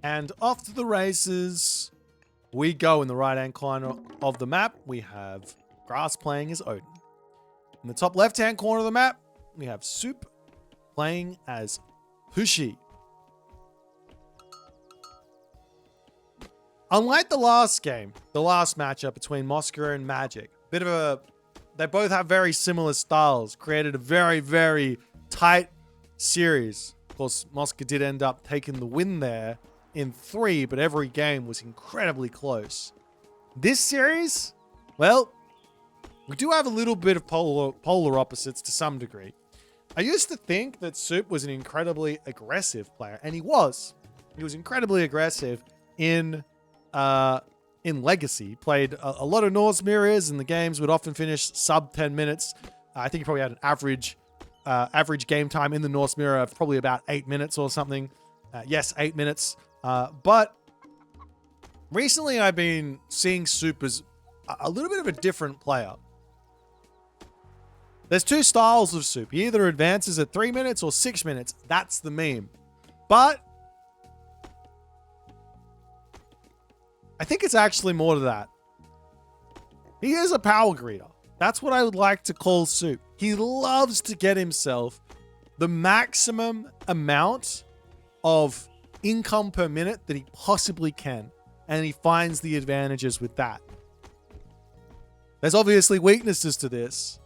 And off to the races we go. In the right-hand corner of the map, we have Grass playing as Odin. In the top left-hand corner of the map, we have Soup playing as Hushi. Unlike the last game, the last matchup between Mosca and Magic, they both have very similar styles, created a very, very tight series. Of course, Mosca did end up taking the win there in 3, but every game was incredibly close. This series, well, we do have a little bit of polar opposites to some degree. I used to think that Soup was an incredibly aggressive player, and he was. He was incredibly aggressive in Legacy. Played a lot of Norse mirrors, and the games would often finish sub 10 minutes. I think he probably had an average game time in the Norse mirror of probably about 8 minutes or something. Yes, 8 minutes. But recently I've been seeing Soup as a little bit of a different player. There's two styles of Soup. He either advances at 3 minutes or 6 minutes. That's the meme. But I think it's actually more to that. He is a power greeter. That's what I would like to call Soup. He loves to get himself the maximum amount of income per minute that he possibly can. And he finds the advantages with that. There's obviously weaknesses to this.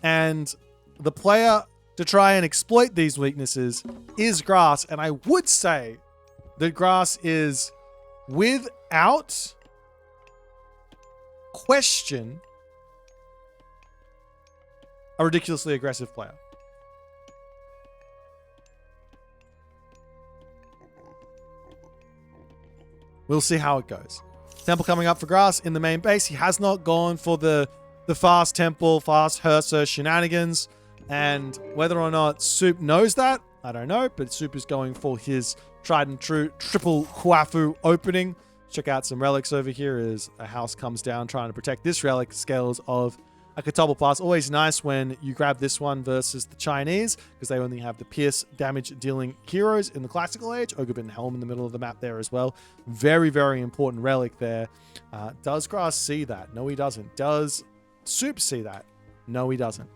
And the player to try and exploit these weaknesses is Grass. And I would say that Grass is, without question, a ridiculously aggressive player. We'll see how it goes. Temple coming up for Grass in the main base. He has not gone for the fast temple, fast Hursa shenanigans. And whether or not Soup knows that, I don't know. But Soup is going for his tried and true triple Huafu opening. Check out some relics over here as a house comes down trying to protect this relic. Scales of a Katobble Pass. Always nice when you grab this one versus the Chinese, because they only have the pierce damage dealing heroes in the classical age. Ogrebin Helm in the middle of the map there as well. Very, very important relic there. Does Grass see that? No, he doesn't. Does Soup see that? No, he doesn't.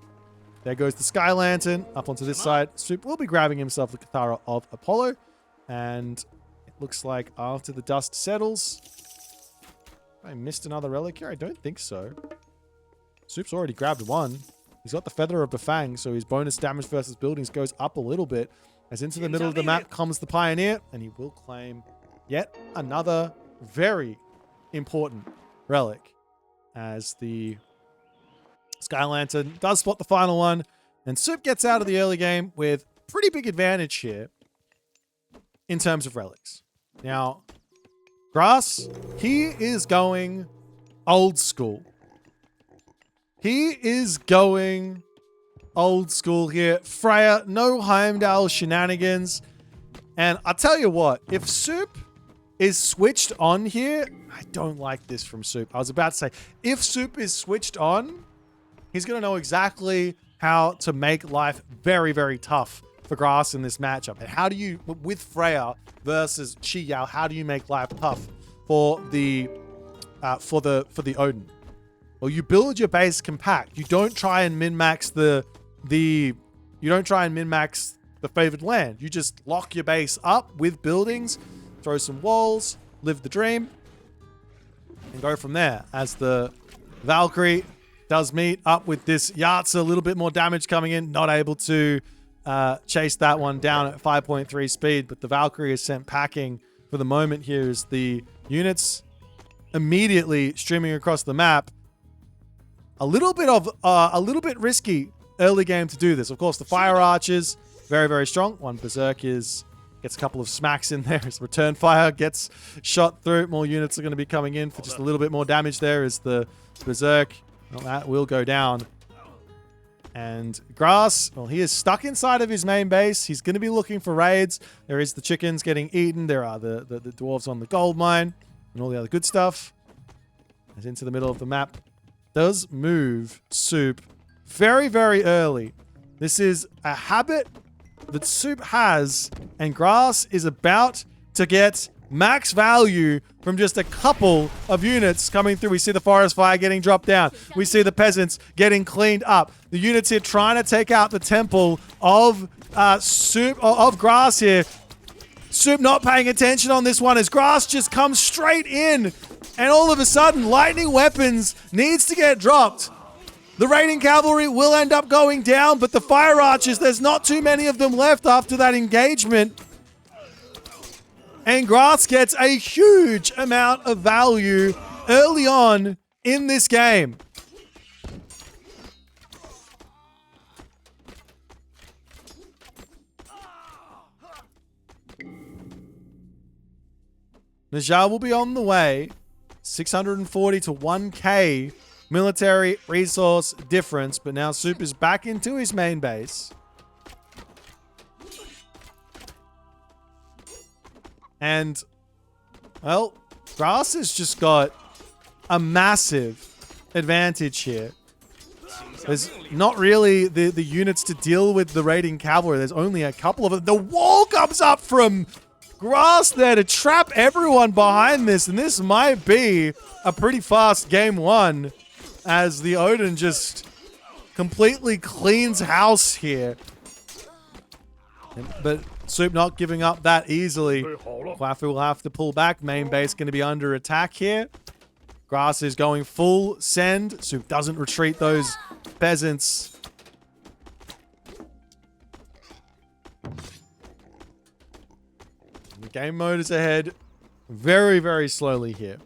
There goes the Sky Lantern up onto this side. Soup will be grabbing himself the Cathara of Apollo. And it looks like after the dust settles... I missed another relic here? I don't think so. Soup's already grabbed one. He's got the Feather of the Fang, so his bonus damage versus buildings goes up a little bit. As into the middle of the map comes the Pioneer, and he will claim yet another very important relic. As the Sky Lantern does spot the final one, and Soup gets out of the early game with pretty big advantage here in terms of relics. Now, Grass, he is going old school. He is going old school here. Freya, no Heimdall shenanigans. And I'll tell you what, if Soup is switched on here, I don't like this from Soup. I was about to say, if Soup is switched on, he's going to know exactly how to make life very, very tough for Grass in this matchup. And how do you, with Freya versus Chi Yao, how do you make life tough for the Odin? Well, you build your base compact. You don't try and min-max the favored land. You just lock your base up with buildings, throw some walls, live the dream, and go from there. As the Valkyrie does meet up with this Yahtzee, a little bit more damage coming in, not able to chase that one down at 5.3 speed, but the Valkyrie is sent packing for the moment here as the units immediately streaming across the map. A little bit risky early game to do this. Of course, the Fire Archers, very, very strong. One Berserk gets a couple of smacks in there as Return Fire gets shot through. More units are going to be coming in for just a little bit more damage there as the Berserk. Well, that will go down. And Grass, well, he is stuck inside of his main base. He's going to be looking for raids. There is the chickens getting eaten. There are the dwarves on the gold mine and all the other good stuff. As into the middle of the map does move Soup very, very early. This is a habit that Soup has, and Grass is about to get max value from just a couple of units coming through. We see the forest fire getting dropped down. We see the peasants getting cleaned up. The units here trying to take out the temple of grass here. Soup not paying attention on this one as grass just comes straight in. And all of a sudden, lightning weapons needs to get dropped. The raiding cavalry will end up going down, but the fire archers, there's not too many of them left after that engagement. And grass gets a huge amount of value early on in this game. Najjar will be on the way. 640 to 1k military resource difference, but now Soup is back into his main base. And, well, Grass has just got a massive advantage here. There's not really the units to deal with the raiding cavalry. There's only a couple of them. The wall comes up from Grass there to trap everyone behind this, and this might be a pretty fast game one as the Odin just completely cleans house here. But Soup not giving up that easily. Kwafu will have to pull back. Main base going to be under attack here. Grass is going full send. Soup doesn't retreat those peasants. The game mode is ahead very, very slowly here.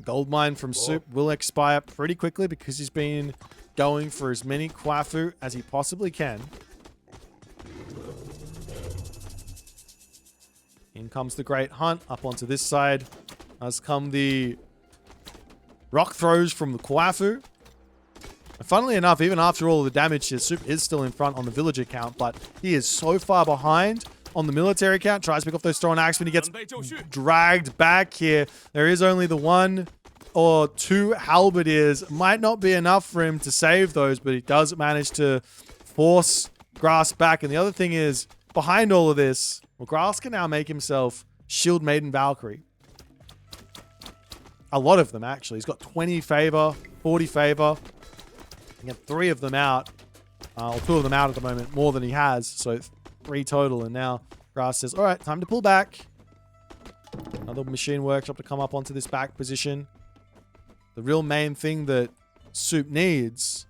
Gold mine from Soup will expire pretty quickly because he's been going for as many Kwafu as he possibly can. In comes the Great Hunt up onto this side. Has come the rock throws from the Kwafu. And funnily enough, even after all of the damage here, Soup is still in front on the villager count, but he is so far behind on the military count. Tries to pick off those thrown axe when he gets dragged back here. There is only the 1 or 2 halberdiers. Might not be enough for him to save those, but he does manage to force Grass back. And the other thing is, behind all of this, well, Grass can now make himself Shield Maiden Valkyrie. A lot of them, actually. He's got 20 favor, 40 favor. He got 3 of them out. Or 2 of them out at the moment, more than he has. So 3 total. And now Grass says, all right, time to pull back. Another machine workshop to come up onto this back position. The real main thing that Soup needs,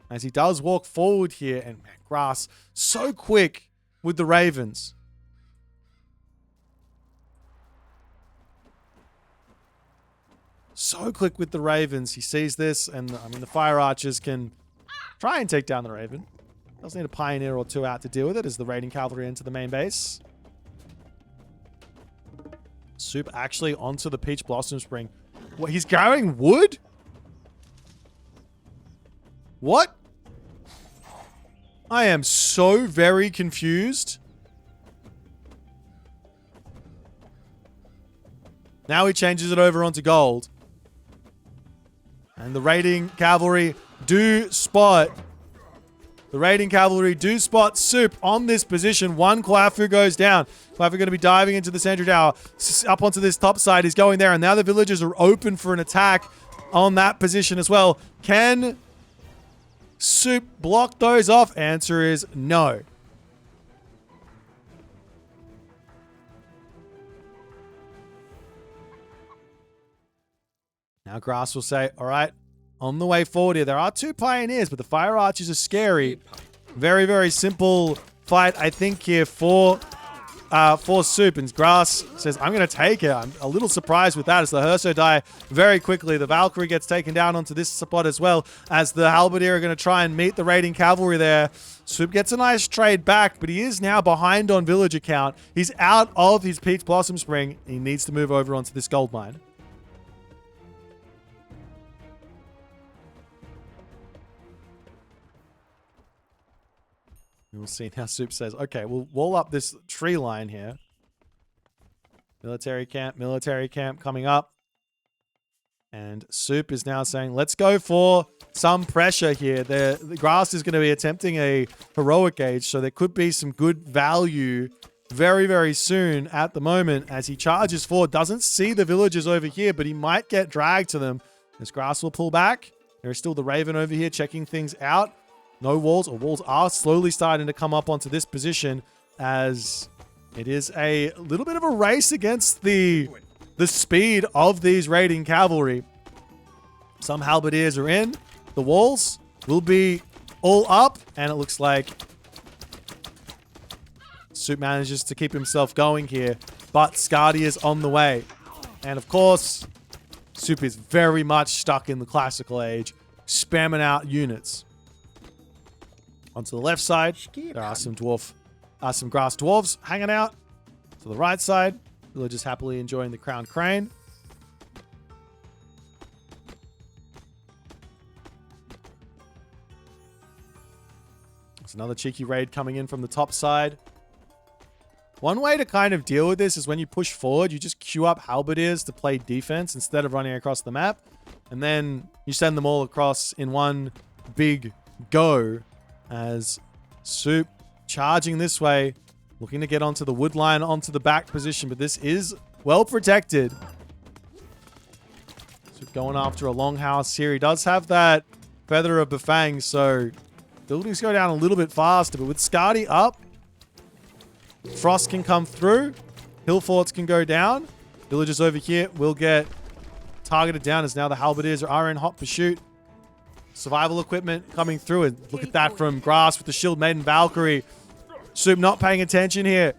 as he does walk forward here, and man, Grass so quick with the Ravens. So quick with the Ravens. He sees this, and I mean, the Fire Archers can try and take down the Raven. Does need a Pioneer or 2 out to deal with it as the raiding cavalry into the main base. Soup actually onto the Peach Blossom Spring. What, he's carrying wood? What? I am so very confused. Now he changes it over onto gold. And the raiding cavalry do spot. The raiding cavalry do spot Soup on this position. 1 Kwafu goes down. Kwafu going to be diving into the central tower. Up onto this top side. He's going there. And now the villagers are open for an attack on that position as well. Can Soup block those off? Answer is no. Now Grass will say, all right, on the way forward here. There are 2 Pioneers, but the Fire Archers are scary. Very, very simple fight, I think, here for Soup. And Grass says, I'm going to take it. I'm a little surprised with that as the Hurso die very quickly. The Valkyrie gets taken down onto this spot as well as the Halberdier are going to try and meet the raiding cavalry there. Soup gets a nice trade back, but he is now behind on villager count. He's out of his Peach Blossom Spring. He needs to move over onto this gold mine. We'll see now. Soup says, okay, we'll wall up this tree line here. Military camp coming up. And Soup is now saying, let's go for some pressure here. The Grass is going to be attempting a heroic age, so there could be some good value very, very soon at the moment as he charges forward. Doesn't see the villagers over here, but he might get dragged to them. This grass will pull back. There is still the Raven over here checking things out. No walls, or walls are slowly starting to come up onto this position as it is a little bit of a race against the speed of these raiding cavalry. Some halberdiers are in. The walls will be all up, and it looks like Soup manages to keep himself going here, but Skadi is on the way. And of course, Soup is very much stuck in the classical age, spamming out units. Onto the left side, there are some grass dwarves hanging out. To the right side, villagers happily enjoying the crowned crane. There's another cheeky raid coming in from the top side. One way to kind of deal with this is when you push forward, you just queue up halberdiers to play defense instead of running across the map. And then you send them all across in one big go as Soup charging this way, looking to get onto the wood line, onto the back position. But this is well protected. Soup going after a longhouse here. He does have that Feather of Bafang, so buildings go down a little bit faster. But with Skadi up, Frost can come through. Hill forts can go down. Villagers over here will get targeted down as now the halberdiers are in hot pursuit. Survival equipment coming through. And look at that from Grass with the Shield Maiden Valkyrie. Soup not paying attention here.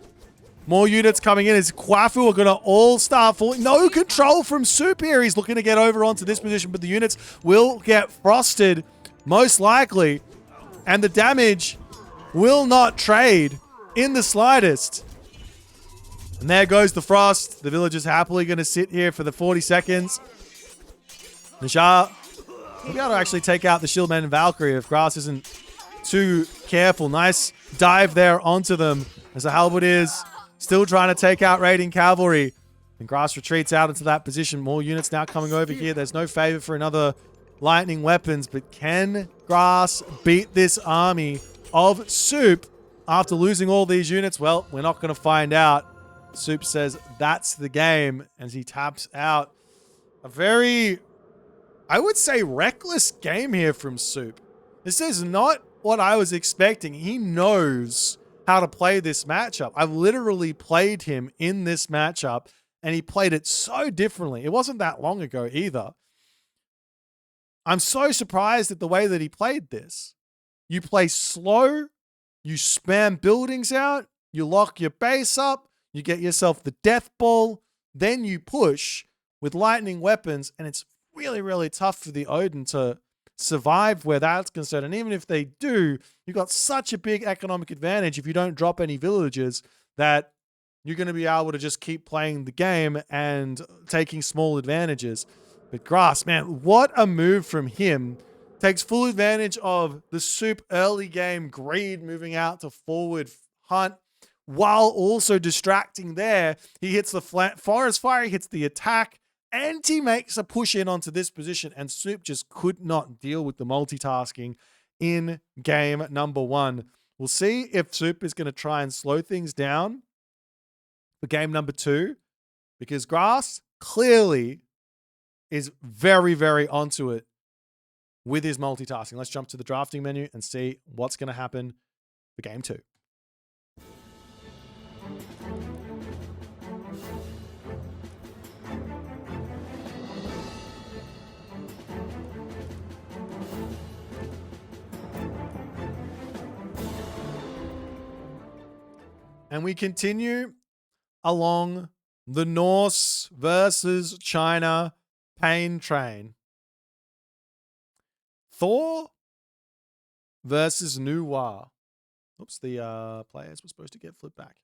More units coming in as Kwafu are going to all start falling. No control from Soup here. He's looking to get over onto this position, but the units will get frosted most likely. And the damage will not trade in the slightest. And there goes the frost. The villagers happily going to sit here for the 40 seconds. Nishar will be able to actually take out the Shieldman and Valkyrie if Grass isn't too careful. Nice dive there onto them as the halberdiers still trying to take out raiding cavalry. And Grass retreats out into that position. More units now coming over here. There's no favor for another lightning weapons, but can Grass beat this army of Soup after losing all these units? Well, we're not going to find out. Soup says that's the game as he taps out. A very, I would say, reckless game here from Soup. This is not what I was expecting. He knows how to play this matchup. I've literally played him in this matchup, and he played it so differently. It wasn't that long ago either. I'm so surprised at the way that he played this. You play slow, you spam buildings out, you lock your base up, you get yourself the death ball, then you push with lightning weapons, and it's really, really tough for the Odin to survive where that's concerned. And even if they do, you've got such a big economic advantage if you don't drop any villagers that you're going to be able to just keep playing the game and taking small advantages. But Grass, man, what a move from him. Takes full advantage of the Soup early game greed, moving out to forward hunt, while also distracting there. He hits the forest fire, he hits the attack, and he makes a push in onto this position. And Soup just could not deal with the multitasking in game number one. We'll see if Soup is going to try and slow things down for game number two, because Grass clearly is very, very onto it with his multitasking. Let's jump to the drafting menu and see what's going to happen for game two. And we continue along the Norse versus China pain train. Thor versus Nuwa. Oops, the players were supposed to get flipped back.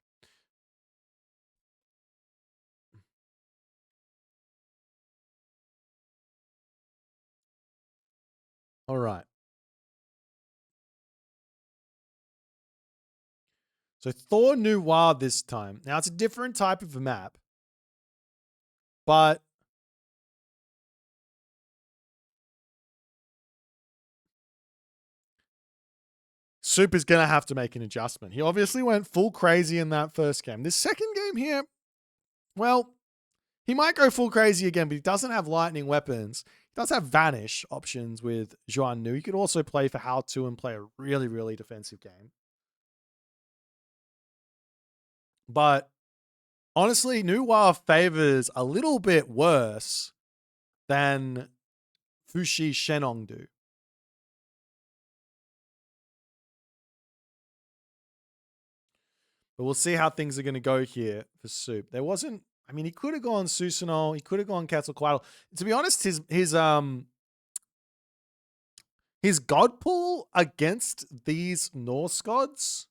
All right. So Thor Nuwa this time. Now, it's a different type of a map, but Soup is going to have to make an adjustment. He obviously went full crazy in that first game. This second game here, well, he might go full crazy again, but he doesn't have lightning weapons. He does have vanish options with Zhuan Nu. He could also play for How To and play a really, really defensive game. But honestly, Nuwa favors a little bit worse than Fushi Shenong do. But we'll see how things are going to go here for Soup. There wasn't, I mean, he could have gone Susanoo. He could have gone Quetzalcoatl. To be honest, his god pool against these Norse gods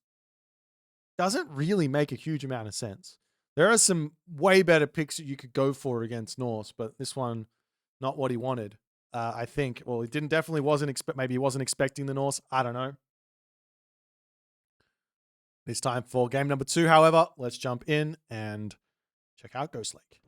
doesn't really make a huge amount of sense. There are some way better picks that you could go for against Norse, but this one, not what he wanted. I think. Well, he maybe he wasn't expecting the Norse. I don't know. It's time for game number 2, however. Let's jump in and check out Ghost Lake.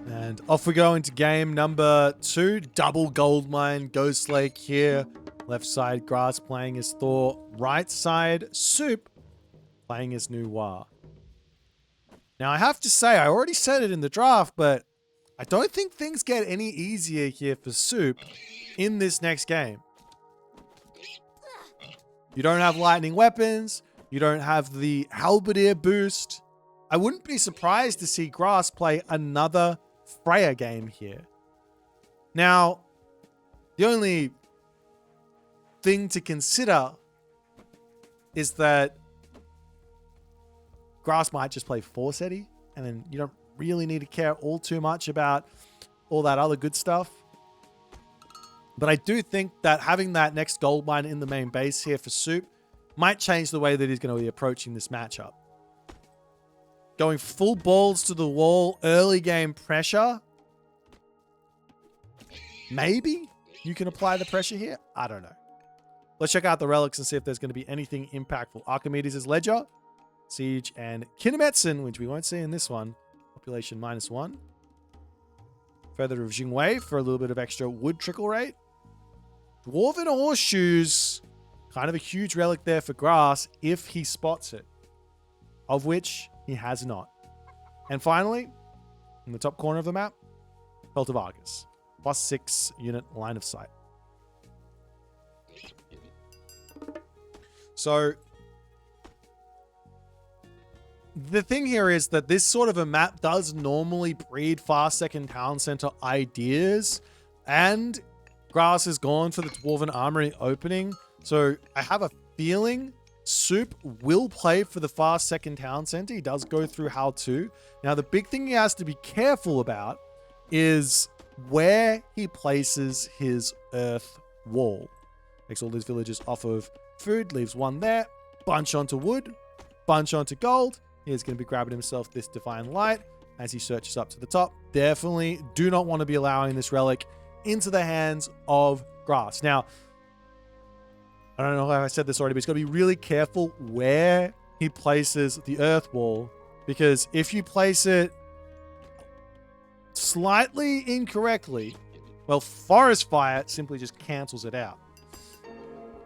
And off we go into game number 2. Double gold mine, Ghost Lake here. Left side, Grass playing as Thor. Right side, Soup playing as Nuwa. Now, I have to say, I already said it in the draft, but I don't think things get any easier here for Soup in this next game. You don't have lightning weapons. You don't have the halberdier boost. I wouldn't be surprised to see Grass play another Freya game here. Now, the only thing to consider is that Grass might just play Forseti, and then you don't really need to care all too much about all that other good stuff. But I do think that having that next gold mine in the main base here for Soup might change the way that he's going to be approaching this matchup. Going full balls to the wall, early game pressure. Maybe you can apply the pressure here. I don't know. Let's check out the relics and see if there's going to be anything impactful. Archimedes' Ledger, Siege, and Kinemetsen, which we won't see in this one. Population -1. Feather of Jingwei for a little bit of extra wood trickle rate. Dwarven Horseshoes. Kind of a huge relic there for Grass if he spots it. Of which he has not. And finally, in the top corner of the map, Belt of Argus. +6 unit line of sight. So, the thing here is that this sort of a map does normally breed fast second town center ideas. And Grass has gone for the Dwarven Armory opening. So, I have a feeling Soup will play for the fast second town center. He does go through How To. Now, the big thing he has to be careful about is where he places his earth wall. Takes all these villagers off of food, leaves one there, bunch onto wood, bunch onto gold. He's going to be grabbing himself this Divine Light as he searches up to the top. Definitely do not want to be allowing this relic into the hands of Grass. Now, I don't know if I said this already, but he's got to be really careful where he places the earth wall, because if you place it slightly incorrectly, well, Forest Fire simply just cancels it out.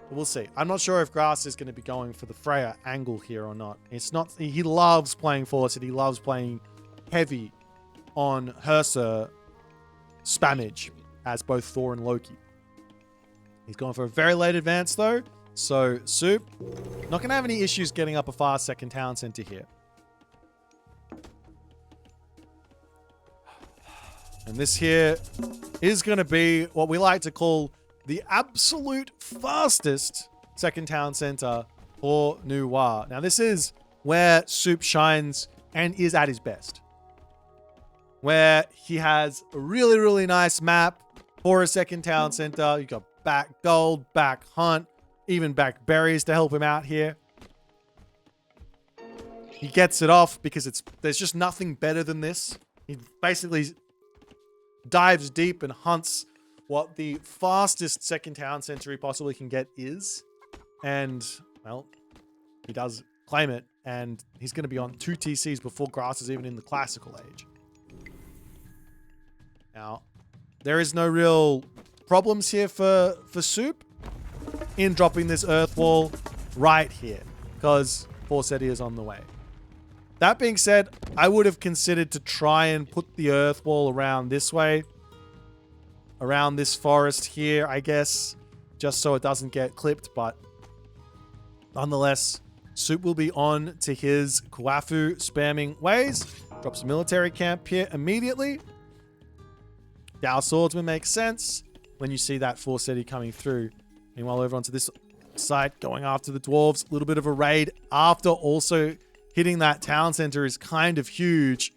But we'll see. I'm not sure if Grass is going to be going for the Freya angle here or not. It's not. He loves playing Forest. He loves playing heavy on Hursa spammage as both Thor and Loki. He's going for a very late advance, though. So, Soup, not going to have any issues getting up a fast second town center here. And this here is going to be what we like to call the absolute fastest second town center for Nuwa. Now, this is where Soup shines and is at his best. Where he has a really, really nice map. for a second town center. You got back gold, back hunt, even back berries to help him out here. He gets it off because there's just nothing better than this. He basically dives deep and hunts what the fastest second town center he possibly can get is. And, well, he does claim it. And he's going to be on 2 TCs before grass is even in the classical age. Now, there is no real problems here for Soup in dropping this earth wall right here, because Forseti is on the way. That being said, I would have considered to try and put the earth wall around this way, around this forest here, I guess, just so it doesn't get clipped. But nonetheless, Soup will be on to his Kuafu spamming ways. Drops a military camp here immediately. Dao Swordsman makes sense when you see that Forseti coming through. Meanwhile, over onto this site, going after the dwarves. A little bit of a raid after also hitting that town center is kind of huge.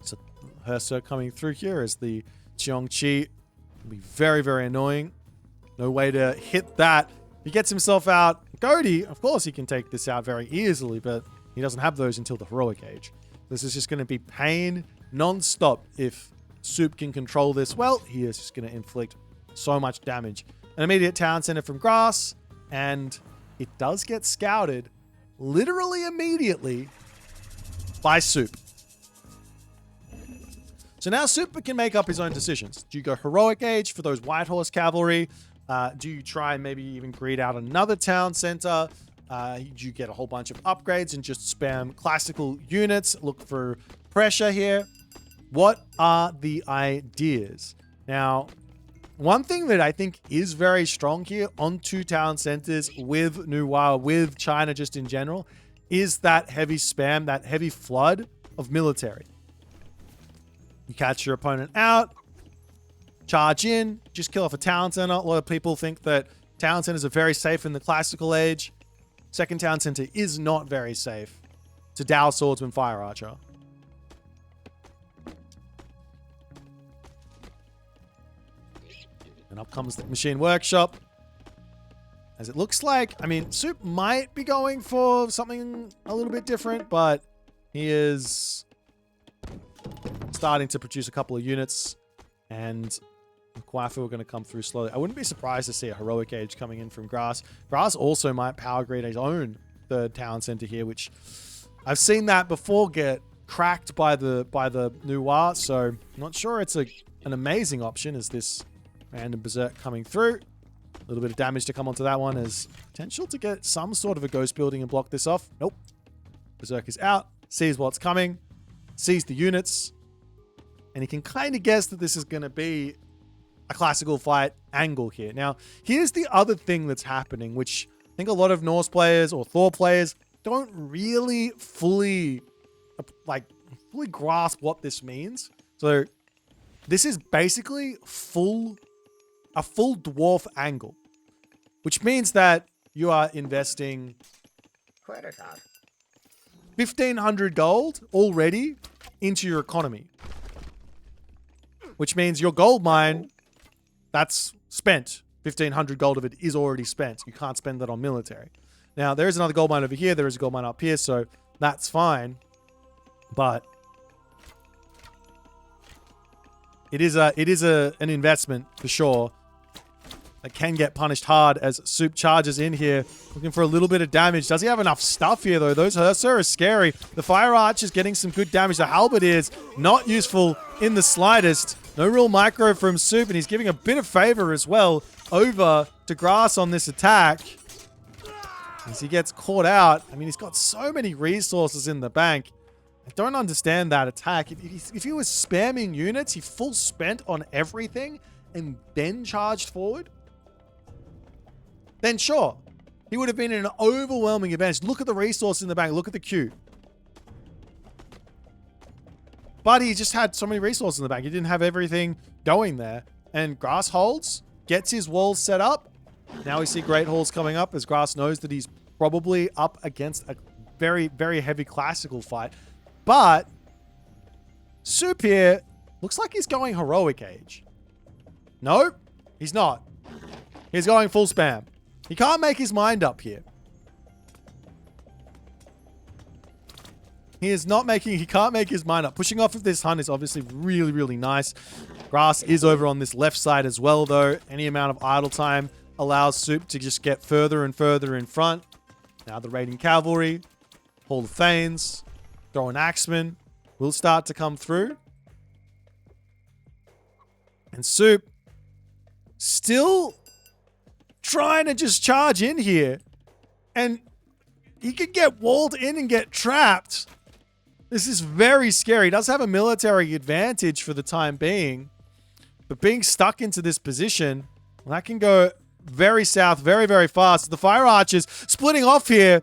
So Hersa coming through here as the Cheongchi will be very, very annoying. No way to hit that. He gets himself out. Godi, of course, he can take this out very easily, but he doesn't have those until the heroic age. This is just going to be pain non-stop. If Soup can control this well, he is just going to inflict so much damage. An immediate town center from grass, and it does get scouted literally immediately by Soup. So now Soup can make up his own decisions. Do you go heroic age for those white horse cavalry? Do you try and maybe even greed out another town center? Do you get a whole bunch of upgrades and just spam classical units? Look for pressure here. What are the ideas? Now, one thing that I think is very strong here on 2 town centers with Nuwa, with China just in general, is that heavy spam, that heavy flood of military. You catch your opponent out, charge in, just kill off a town center. A lot of people think that town centers are very safe in the classical age. Second town center is not very safe to Dao Swordsman Fire Archer. And up comes the machine workshop. As it looks like, I mean, Soup might be going for something a little bit different, but he is starting to produce a couple of units, and Kwafu are going to come through slowly. I wouldn't be surprised to see a heroic age coming in from Grass. Grass also might power grade his own third town center here, which I've seen that before get cracked by the Nuwa, so I'm not sure it's an amazing option as this random Berserk coming through. A little bit of damage to come onto that one as potential to get some sort of a ghost building and block this off. Nope. Berserk is out, sees what's coming, sees the units, and he can kind of guess that this is going to be a classical fight angle here. Now, here's the other thing that's happening, which I think a lot of Norse players or Thor players don't really fully grasp what this means. So this is basically a full dwarf angle, which means that you are investing 1,500 gold already into your economy, which means your gold mine, that's spent. 1,500 gold of it is already spent. You can't spend that on military. Now, there is another gold mine over here. There is a gold mine up here, so that's fine. But it is an investment for sure that can get punished hard as Soup charges in here, looking for a little bit of damage. Does he have enough stuff here, though? Those Hursa are scary. The Fire Arch is getting some good damage. The Halberd is not useful in the slightest. No real micro from Soup, and he's giving a bit of favor as well over to Grass on this attack. As he gets caught out, I mean, he's got so many resources in the bank. I don't understand that attack. If he was spamming units, he full spent on everything and then charged forward, then sure, he would have been in an overwhelming advantage. Look at the resources in the bank. Look at the queue. But he just had so many resources in the bank. He didn't have everything going there. And Grass holds, gets his walls set up. Now we see Great Halls coming up as Grass knows that he's probably up against a very, very heavy classical fight. But Soup here Looks like he's going heroic age. Nope, he's not. He's going full spam. He can't make his mind up here. He can't make his mind up. Pushing off of this hunt is obviously really, really nice. Grass is over on this left side as well, though. Any amount of idle time allows Soup to just get further and further in front. Now the raiding cavalry, Hall of Thanes, throwing axemen will start to come through. And Soup still trying to just charge in here. And he could get walled in and get trapped. This is very scary. He does have a military advantage for the time being. But being stuck into this position, well, that can go very south very, very fast. The fire archers splitting off here.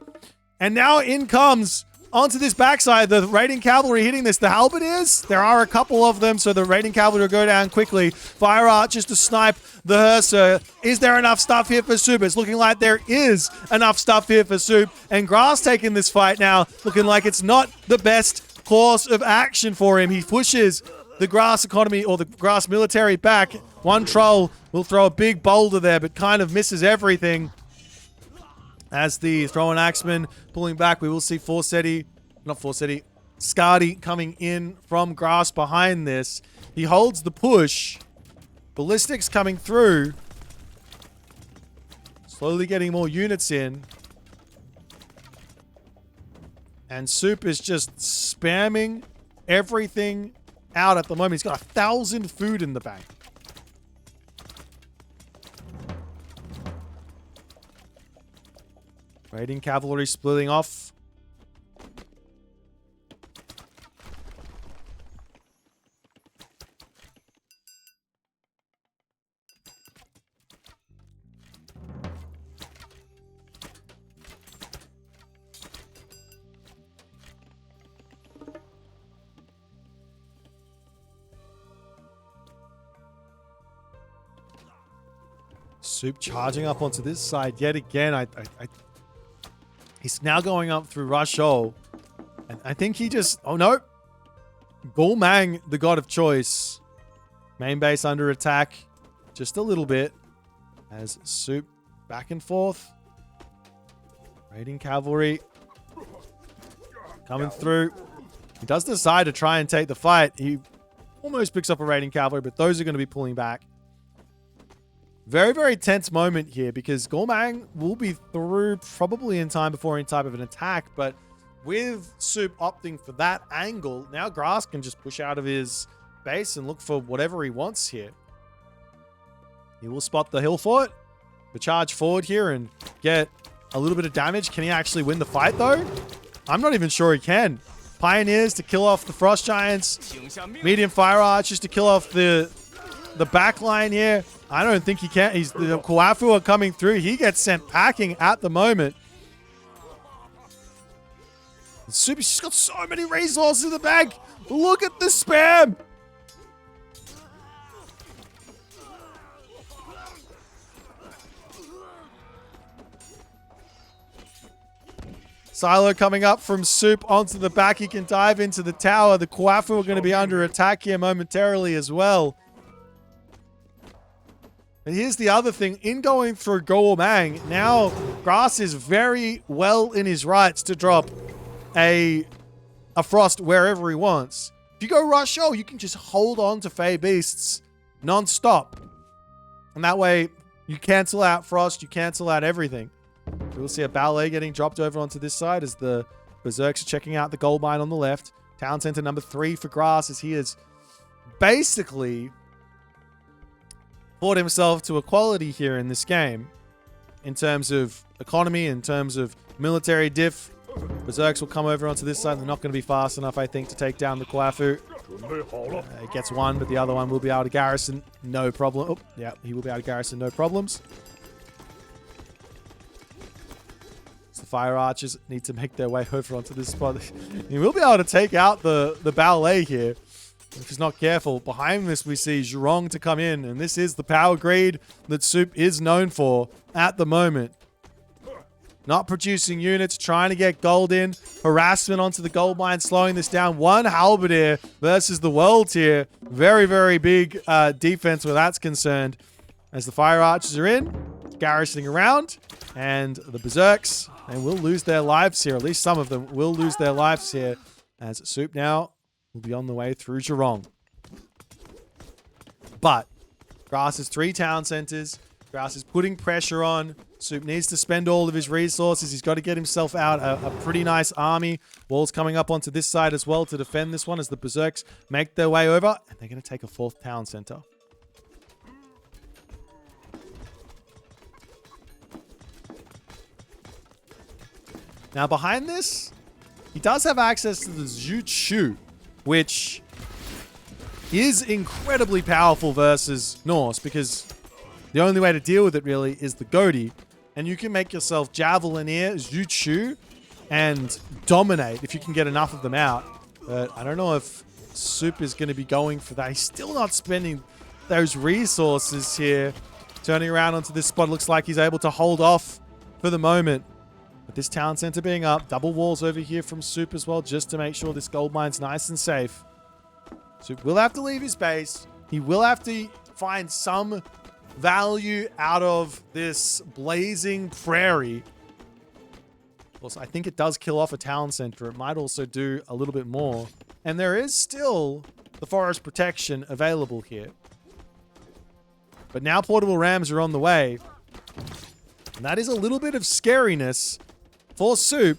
And now in comes onto this backside, the raiding cavalry hitting this. The halberdiers, there are a couple of them, so the raiding cavalry will go down quickly. Fire archers to snipe the Hursa. Is there enough stuff here for Soup? It's looking like there is enough stuff here for Soup. And Grass taking this fight now, looking like it's not the best course of action for him. He pushes the Grass economy or the Grass military back. One troll will throw a big boulder there, but kind of misses everything. As the throwing axeman pulling back, we will see Scardi coming in from Grass behind this. He holds the push. Ballistics coming through. Slowly getting more units in. And Soup is just spamming everything out at the moment. He's got 1,000 food in the bank. Raiding cavalry splitting off. Soup charging up onto this side yet again. He's now going up through Rushol. And I think he just... Oh, no. Gulmang, the god of choice. Main base under attack. Just a little bit. As Soup back and forth. Raiding cavalry. Coming through. He does decide to try and take the fight. He almost picks up a raiding cavalry, but those are going to be pulling back. Very, very tense moment here because Gulmang will be through probably in time before any type of an attack. But with Soup opting for that angle, now Grass can just push out of his base and look for whatever he wants here. He will spot the hill fort, the charge forward here and get a little bit of damage. Can he actually win the fight though? I'm not even sure he can. Pioneers to kill off the Frost Giants. Medium Fire Archers to kill off the back line here. I don't think he can. The Kwafu are coming through. He gets sent packing at the moment. Super, she's got so many resources in the bag. Look at the spam. Silo coming up from Soup onto the back. He can dive into the tower. The Kwafu are going to be under attack here momentarily as well. And here's the other thing. In going through Gulmang, now Grass is very well in his rights to drop a Frost wherever he wants. If you go Rush Show, you can just hold on to Fey Beasts non-stop. And that way, you cancel out Frost, you cancel out everything. We'll see a ballet getting dropped over onto this side as the Berserks are checking out the gold mine on the left. Town Center number 3 for Grass as he is basically brought himself to equality here in this game in terms of economy, in terms of military diff. Berserks will come over onto this side. They're not going to be fast enough, I think, to take down the Kwafu. He gets one, but the other one will be able to garrison. No problem. Oh, yeah, he will be able to garrison. No problems. So the Fire Archers need to make their way over onto this spot. He will be able to take out the ballet here. If he's not careful. Behind this, we see Zhurong to come in. And this is the power greed that Soup is known for at the moment. not producing units, trying to get gold in. Harassment onto the gold mine, slowing this down. One halberdier versus the world tier. Very, very big defense where that's concerned. As the fire archers are in, garrisoning around, and the berserks, they will lose their lives here. At least some of them will lose their lives here. As Soup now will be on the way through Geelong. But Grass has 3 town centers. Grass is putting pressure on. Soup needs to spend all of his resources. He's got to get himself out a pretty nice army. Walls coming up onto this side as well to defend this one as the Berserks make their way over. And they're going to take a 4th town center. Now behind this, he does have access to the Jutsu, which is incredibly powerful versus Norse, because the only way to deal with it really is the Goatee. And you can make yourself Javelineer, Jutsu, and dominate if you can get enough of them out. But I don't know if Soup is going to be going for that. He's still not spending those resources here. Turning around onto this spot, looks like he's able to hold off for the moment. But this town center being up, double walls over here from Soup as well, just to make sure this gold mine's nice and safe. Soup will have to leave his base. He will have to find some value out of this blazing prairie. Also, I think it does kill off a town center. It might also do a little bit more. And there is still the forest protection available here. But now portable rams are on the way. And that is a little bit of scariness for Soup.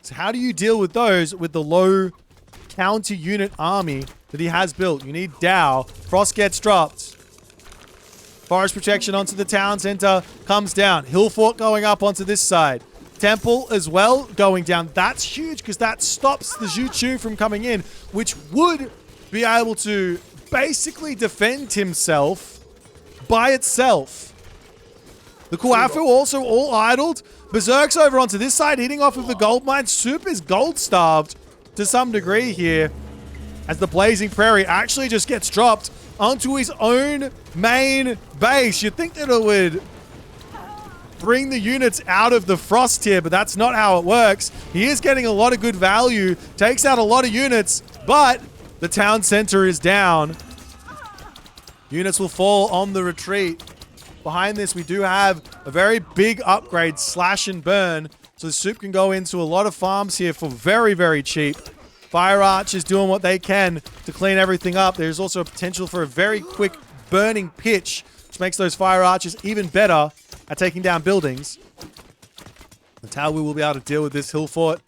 So how do you deal with those with the low counter unit army that he has built? You need Dow. Frost gets dropped. Forest protection onto the town center comes down. Hill fort going up onto this side. Temple as well going down. That's huge because that stops the Jutsu from coming in, which would be able to basically defend himself by itself. The Kuafu also all idled. Berserk's over onto this side, hitting off of the gold mine. Soup is gold starved to some degree here, as the blazing prairie actually just gets dropped onto his own main base. You'd think that it would bring the units out of the frost tier, but that's not how it works. He is getting a lot of good value, takes out a lot of units, but the town center is down. Units will fall on the retreat. Behind this, we do have a very big upgrade, slash and burn, so the Soup can go into a lot of farms here for very, very cheap. Fire Archers doing what they can to clean everything up. There's also a potential for a very quick burning pitch, which makes those Fire Archers even better at taking down buildings. The Tower will be able to deal with this hill fort.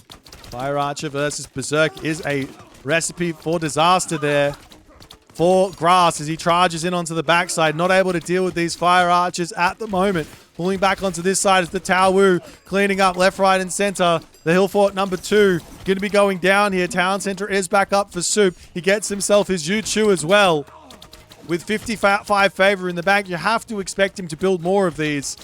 Fire Archer versus Berserk is a recipe for disaster there for Grass as he charges in onto the backside. Not able to deal with these Fire Archers at the moment. Pulling back onto this side is the Tao cleaning up left, right, and center. The hill fort number 2 going to be going down here. Town center is back up for Soup. He gets himself his Jutsu as well. With 55 favor in the bank, you have to expect him to build more of these.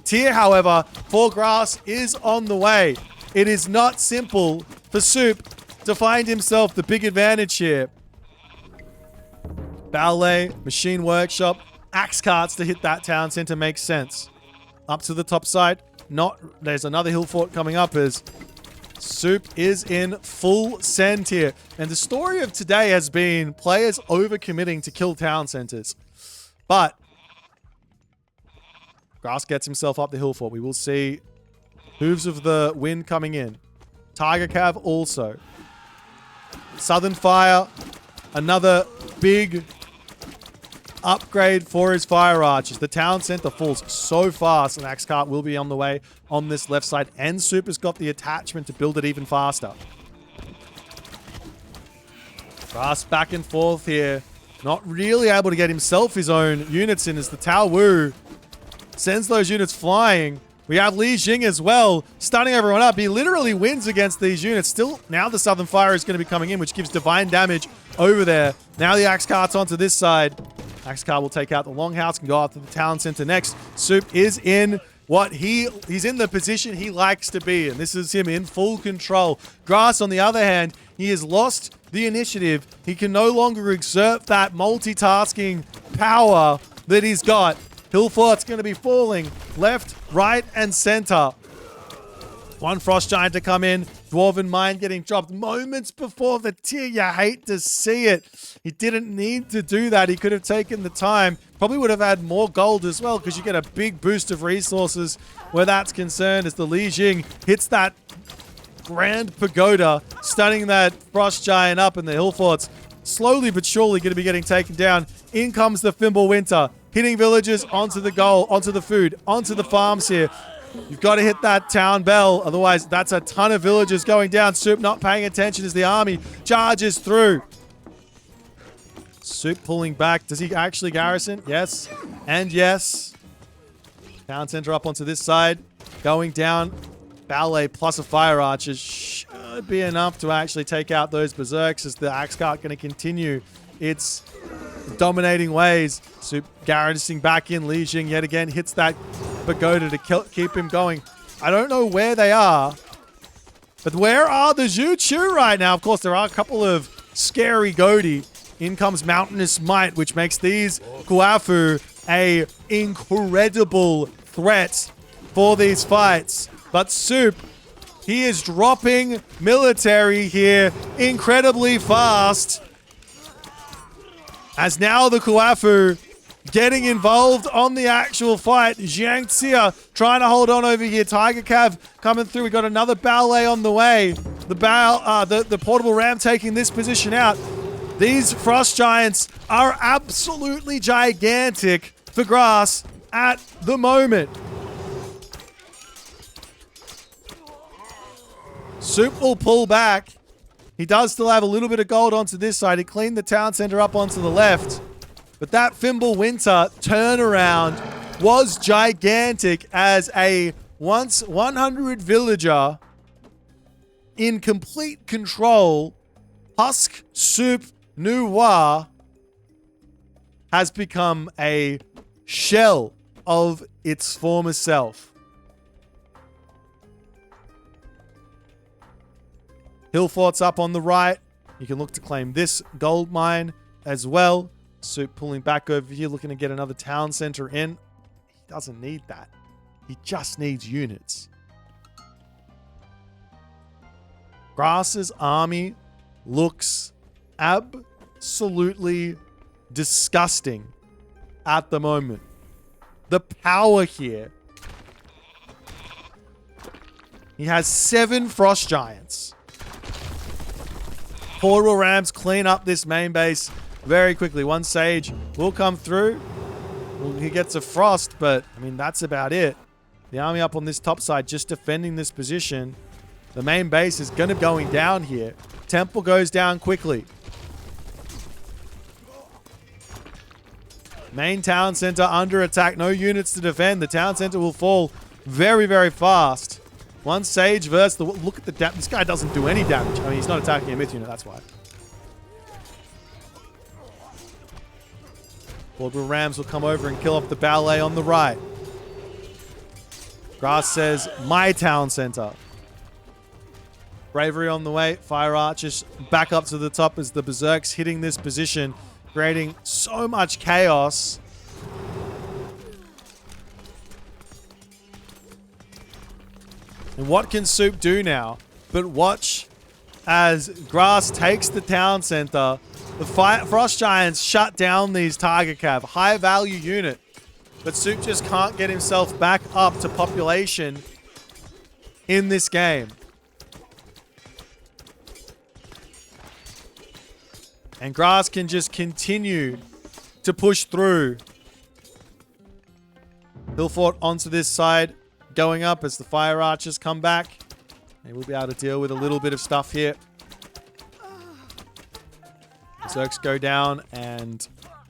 Tier, however, for Grass is on the way. It is not simple for Soup to find himself the big advantage here. Ballet, Machine Workshop, Axe Carts to hit that town center makes sense. Up to the top side, there's another hill fort coming up as Soup is in full send here. And the story of today has been players overcommitting to kill town centers. But Grass gets himself up the hill fort. We will see Hooves of the Wind coming in. Tiger Cav also. Southern Fire, another big upgrade for his Fire Archers. The town center falls so fast, and Axe Cart will be on the way on this left side, and Soup has got the attachment to build it even faster. Grass back and forth here. Not really able to get himself his own units in as the Tao sends those units flying. We have Li Jing as well, stunning everyone up. He literally wins against these units. Still, now the Southern Fire is going to be coming in, which gives divine damage over there. Now the Axe Cart's onto this side. Axe Cart will take out the Longhouse, can go after the town center next. Soup is in he's in the position he likes to be, and this is him in full control. Grass, on the other hand, he has lost the initiative. He can no longer exert that multitasking power that he's got. Hillfort's going to be falling left, right, and center. One Frost Giant to come in. Dwarven Mine getting dropped moments before the tier. You hate to see it. He didn't need to do that. He could have taken the time. Probably would have had more gold as well because you get a big boost of resources where that's concerned as the Li Jing hits that Grand Pagoda, stunning that Frost Giant up, and the Hillforts slowly but surely going to be getting taken down. In comes the Fimbulwinter, hitting villagers onto the goal, onto the food, onto the farms here. You've got to hit that town bell, otherwise that's a ton of villagers going down. Soup not paying attention as the army charges through. Soup pulling back. Does he actually garrison? Yes. And yes. Town center up onto this side. Going down. Ballet plus a fire archer should be enough to actually take out those berserks as the axe cart going to continue its dominating ways. Soup garrisoning back in. Li Jing yet again hits that Pagoda to keep him going. I don't know where they are, but where are the Zhu right now? Of course, there are a couple of scary Godi. In comes Mountainous Might, which makes these Kuafu a incredible threat for these fights. But Soup, he is dropping military here incredibly fast. As now the Kuafu getting involved on the actual fight. Jiang Xia trying to hold on over here. Tiger Cav coming through. We got another ballet on the way. The portable ram taking this position out. These Frost Giants are absolutely gigantic for grass at the moment. Soup will pull back. He does still have a little bit of gold onto this side. He cleaned the town center up onto the left. But that Fimbulwinter turnaround was gigantic as a once 100 villager in complete control. Husk Soup Noir has become a shell of its former self. Hillfort's up on the right. You can look to claim this gold mine as well. Soup pulling back over here, looking to get another town center in. He doesn't need that. He just needs units. Grass's army looks absolutely disgusting at the moment. The power here. He has 7 Frost Giants. Portal Rams clean up this main base very quickly. One Sage will come through. Well, he gets a Frost, but, I mean, that's about it. The army up on this top side just defending this position. The main base is going to be going down here. Temple goes down quickly. Main town center under attack. No units to defend. The town center will fall very, very fast. One Sage versus the... Look at the damage. This guy doesn't do any damage. I mean, he's not attacking a myth unit, that's why. Portable Rams will come over and kill off the ballet on the right. Grass says, my town center. Bravery on the way. Fire Archers back up to the top as the Berserks hitting this position, creating so much chaos. And what can Soup do now? But watch as Grass takes the town center. The Frost Giants shut down these Tiger Cav. High value unit. But Soup just can't get himself back up to population in this game. And Grass can just continue to push through. Hillfort onto this side. Going up as the Fire Archers come back. They will be able to deal with a little bit of stuff here. Zerks go down, and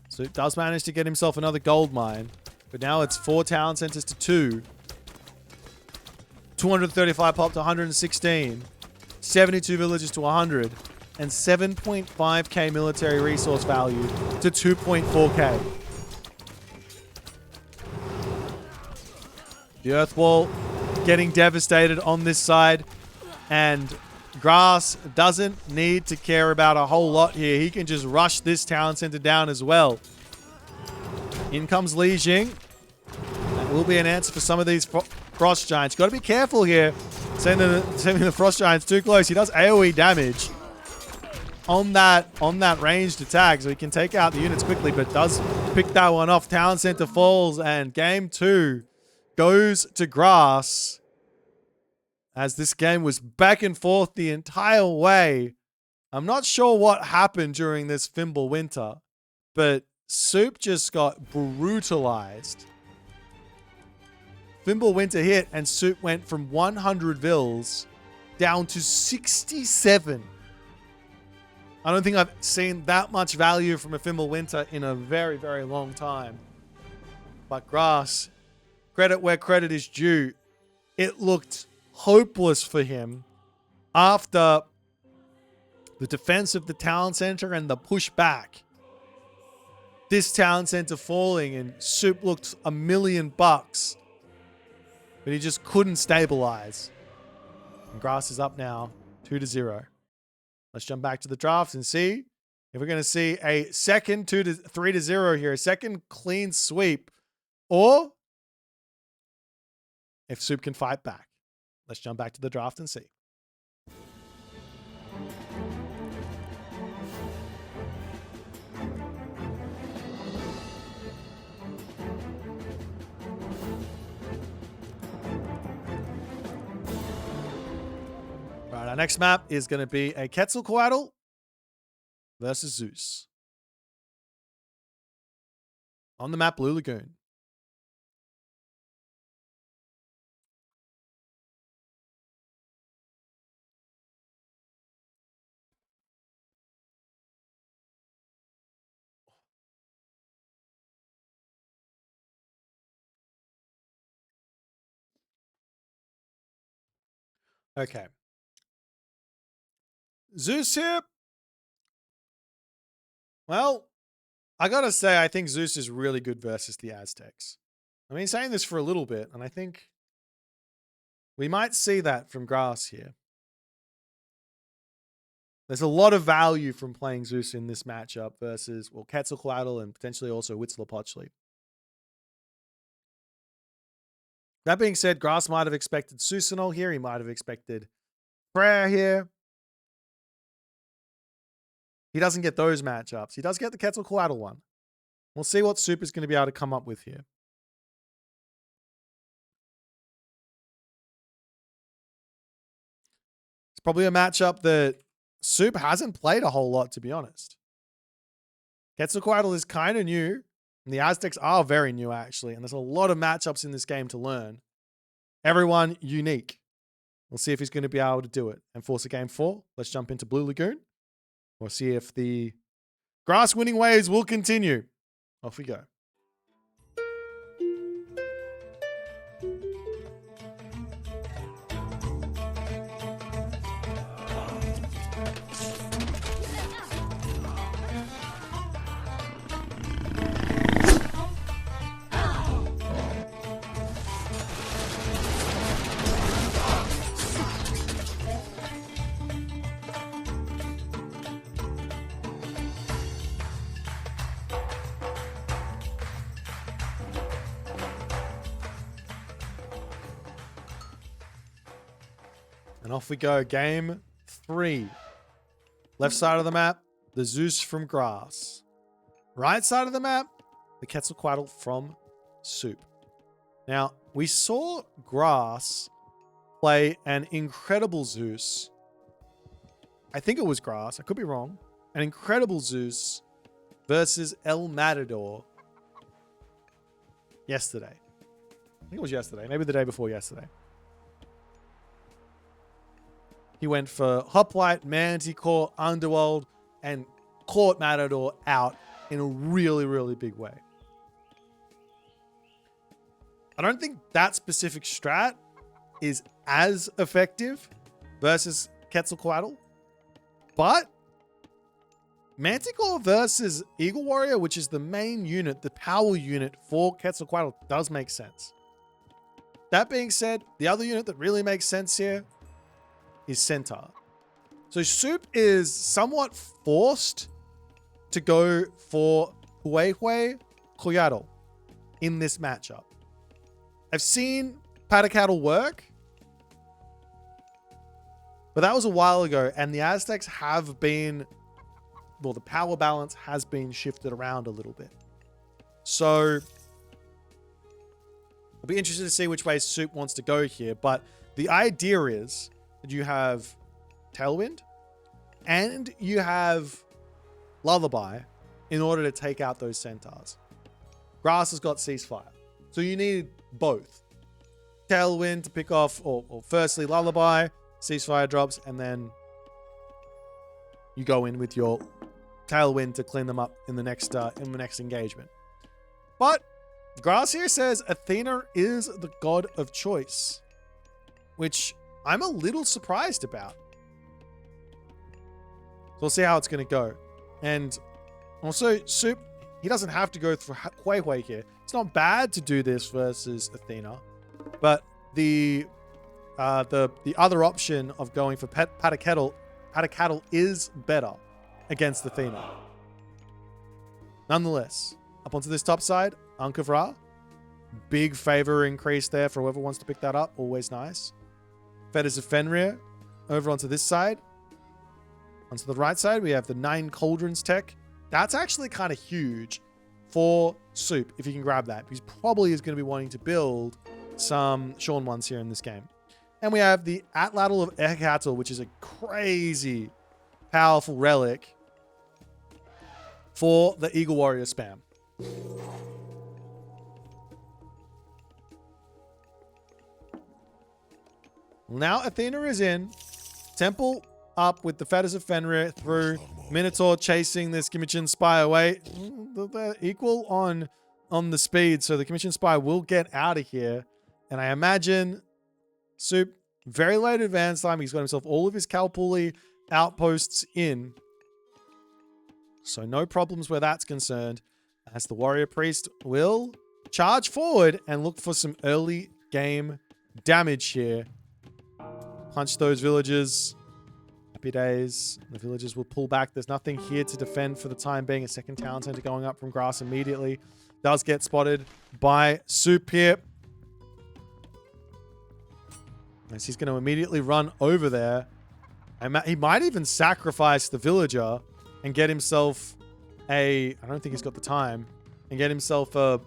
Soup does manage to get himself another gold mine. But now it's 4 town centers to 2. 235 pop to 116. 72 villages to 100. And 7.5k military resource value to 2.4k. The Earth Wall getting devastated on this side. And Grass doesn't need to care about a whole lot here. He can just rush this town center down as well. In comes Li Jing. will be an answer for some of these Frost Giants. Got to be careful here. Sending the Frost Giants too close. He does AoE damage on that ranged attack, so he can take out the units quickly, but does pick that one off. Town Center falls, and game 2 goes to grass, as this game was back and forth the entire way. I'm not sure what happened during this Fimble Winter, but Soup just got brutalized. Fimble Winter hit, and Soup went from 100 Vils down to 67. I don't think I've seen that much value from a Fimble Winter in a very, very long time. But Grass, credit where credit is due. It looked hopeless for him after the defense of the town center and the push back. This town center falling, and Soup looked $1,000,000, but he just couldn't stabilize. And Grass is up now 2-0. Let's jump back to the draft and see if we're going to see a second 3-0 here, a second clean sweep, or if Soup can fight back. Let's jump back to the draft and see. Right, our next map is going to be a Quetzalcoatl versus Zeus. On the map, Blue Lagoon. Okay. Zeus here. Well, I gotta say, I think Zeus is really good versus the Aztecs. I've been saying this for a little bit, and I think we might see that from Grass here. There's a lot of value from playing Zeus in this matchup versus, well, Quetzalcoatl and potentially also Huitzilopochtli. That being said, Grass might have expected Susanol here. He might have expected Freya here. He doesn't get those matchups. He does get the Quetzalcoatl one. We'll see what Soup is going to be able to come up with here. It's probably a matchup that Soup hasn't played a whole lot, to be honest. Quetzalcoatl is kind of new, and the Aztecs are very new, actually, and there's a lot of matchups in this game to learn. Everyone unique. We'll see if he's going to be able to do it. And force a game 4. Let's jump into Blue Lagoon. We'll see if the Grass winning ways will continue. Off we go. And off we go. Game 3. Left side of the map, the Zeus from Grass. Right side of the map, the Quetzalcoatl from Soup. Now, we saw Grass play an incredible Zeus. I think it was Grass. I could be wrong. An incredible Zeus versus El Matador yesterday. I think it was yesterday. Maybe the day before yesterday. He went for Hoplite, Manticore, Underworld, and caught Matador out in a really, really big way. I don't think that specific strat is as effective versus Quetzalcoatl, but Manticore versus Eagle Warrior, which is the main unit, the power unit for Quetzalcoatl, does make sense. That being said, the other unit that really makes sense here is Centaur. So Soup is somewhat forced to go for Huehue Coyatl in this matchup. I've seen Patakatl work, but that was a while ago, and the Aztecs have been, well, the power balance has been shifted around a little bit. So I'll be interested to see which way Soup wants to go here, but the idea is that you have Tailwind and you have Lullaby in order to take out those centaurs. Grass has got Ceasefire. So you need both. Tailwind to pick off, or firstly Lullaby, Ceasefire drops, and then you go in with your Tailwind to clean them up in the next engagement. But Grass here says Athena is the god of choice, which I'm a little surprised about. So we'll see how it's going to go. And also, Soup, he doesn't have to go through Huehue here. It's not bad to do this versus Athena, but the other option of going for Patakatl is better against Athena. Nonetheless, up onto this top side, Ankh of Ra. Big favor increase there for whoever wants to pick that up. Always nice. Fetters of Fenrir over onto this side. Onto the right side, we have the 9 Cauldrons tech. That's actually kind of huge for Soup, if you can grab that. Because probably is going to be wanting to build some Sean ones here in this game. And we have the Atlatl of Ecatl, which is a crazy powerful relic for the Eagle Warrior spam. Now Athena is in. Temple up with the Fetters of Fenrir through. Minotaur chasing this Commission Spy away. They're equal on the speed, so the Commission Spy will get out of here. And I imagine Soup, very late advance time, he's got himself all of his Kalpuli outposts in. So no problems where that's concerned. As the Warrior Priest will charge forward and look for some early game damage here. Punch those villagers. Happy days. The villagers will pull back. There's nothing here to defend for the time being. A second town center going up from Grass immediately. Does get spotted by Soup here. As he's going to immediately run over there. He might even sacrifice the villager and get himself I don't think he's got the time, and get himself a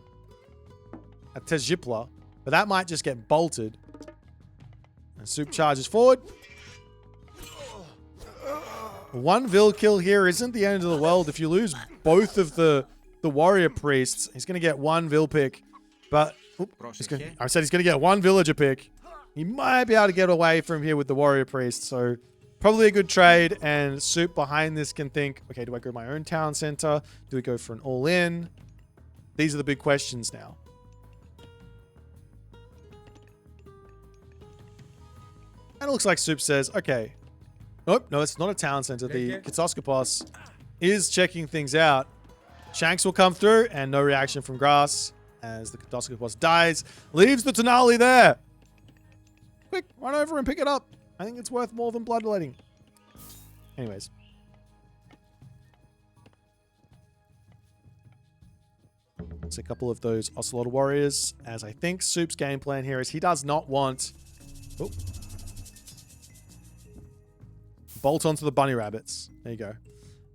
Tezjipla. But that might just get bolted. And Soup charges forward. One Vil kill here isn't the end of the world. If you lose both of the Warrior Priests, he's going to get one Vil pick. But I said he's going to get one Villager pick. He might be able to get away from here with the Warrior Priest. So probably a good trade. And Soup behind this can think, okay, do I go my own town center? Do we go for an all-in? These are the big questions now. And it looks like Soup says, okay. Nope, no, it's not a town center. The HUSKSUPPE is checking things out. Shanks will come through, and no reaction from Grass as the HUSKSUPPE dies. Leaves the Tenali there. Quick, run over and pick it up. I think it's worth more than bloodletting. Anyways. It's a couple of those Ocelot Warriors, as I think Soup's game plan here is he does not want... Oh. Bolt onto the bunny rabbits. There you go.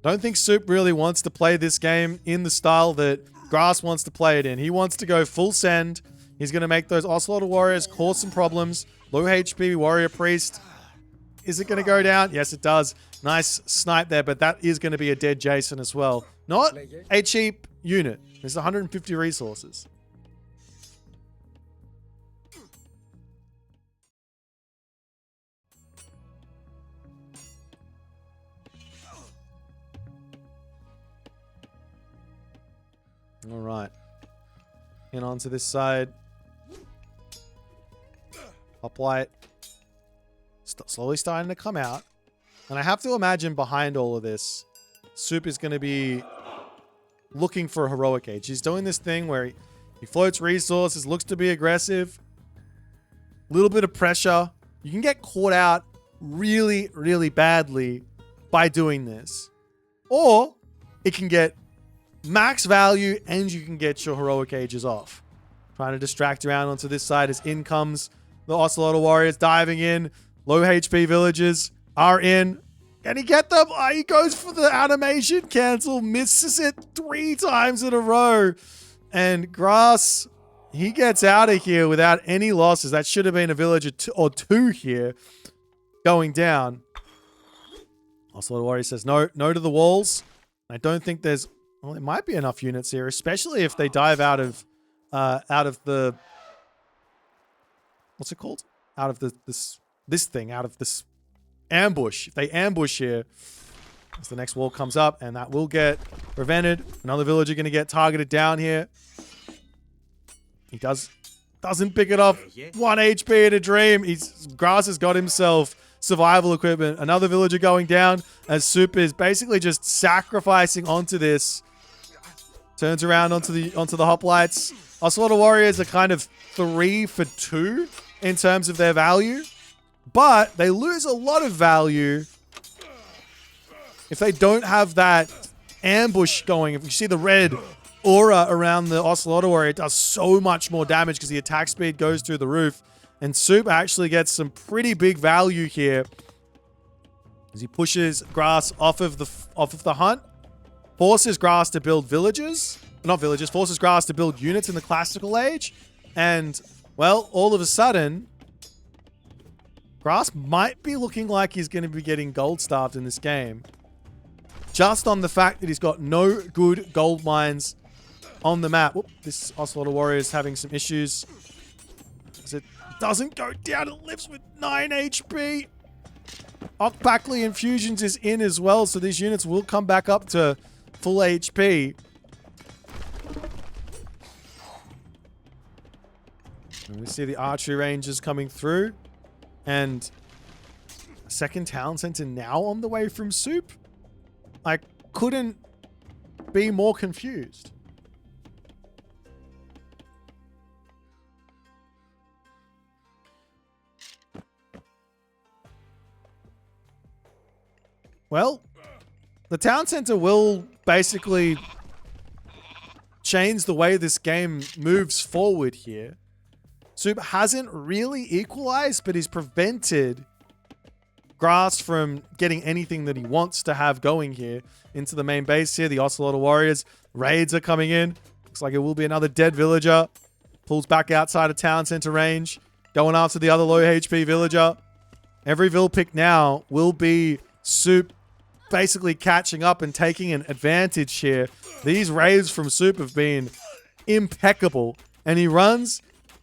Don't think Soup really wants to play this game in the style that Grass wants to play it in. He wants to go full send. He's going to make those Ocelot Warriors cause some problems. Low HP Warrior Priest. Is it going to go down? Yes, it does. Nice snipe there, but that is going to be a dead Jason as well. Not a cheap unit. There's 150 resources. All right. And onto this side. Hoplite. Slowly starting to come out. And I have to imagine behind all of this, Soup is going to be looking for a heroic age. He's doing this thing where he floats resources, looks to be aggressive. A little bit of pressure. You can get caught out really, really badly by doing this. Or it can get max value and you can get your heroic ages off. Trying to distract around onto this side as in comes the Ocelot Warriors diving in. Low HP villagers are in. Can he get them? Oh, he goes for the animation cancel. Misses it 3 times in a row. And Grass, he gets out of here without any losses. That should have been a villager or two here going down. Ocelot Warrior says no to the walls. I don't think there's... Well, there might be enough units here, especially if they dive out of the... What's it called? Out of this thing, out of this ambush. If they ambush here, as the next wall comes up, and that will get prevented. Another villager going to get targeted down here. He doesn't pick it off. 1 HP in a dream. Grass has got himself survival equipment. Another villager going down as Soup is basically just sacrificing onto this. Turns around onto the hoplites. Ocelot Warriors are kind of 3 for 2 in terms of their value. But they lose a lot of value if they don't have that ambush going. If you see the red aura around the Ocelot Warrior, it does so much more damage because the attack speed goes through the roof. And Soup actually gets some pretty big value here as he pushes Grass off of the hunt. Forces Grass to build forces Grass to build units in the classical age. And, well, all of a sudden, Grass might be looking like he's going to be getting gold starved in this game. Just on the fact that he's got no good gold mines on the map. Whoop, this Ocelot Warrior is having some issues. As it doesn't go down, it lives with 9 HP. Ocpackley Infusions is in as well, so these units will come back up to full HP. And we see the archery rangers coming through. And a second town center now on the way from Soup. I couldn't be more confused. Well, the town center will basically change the way this game moves forward here. Soup hasn't really equalized, but he's prevented Grass from getting anything that he wants to have going here into the main base here. The Ocelot Warriors raids are coming in. Looks like it will be another dead villager. Pulls back outside of town center range. Going after the other low HP villager. Every vill pick now will be Soup basically catching up and taking an advantage here. These raids from Soup have been impeccable. And he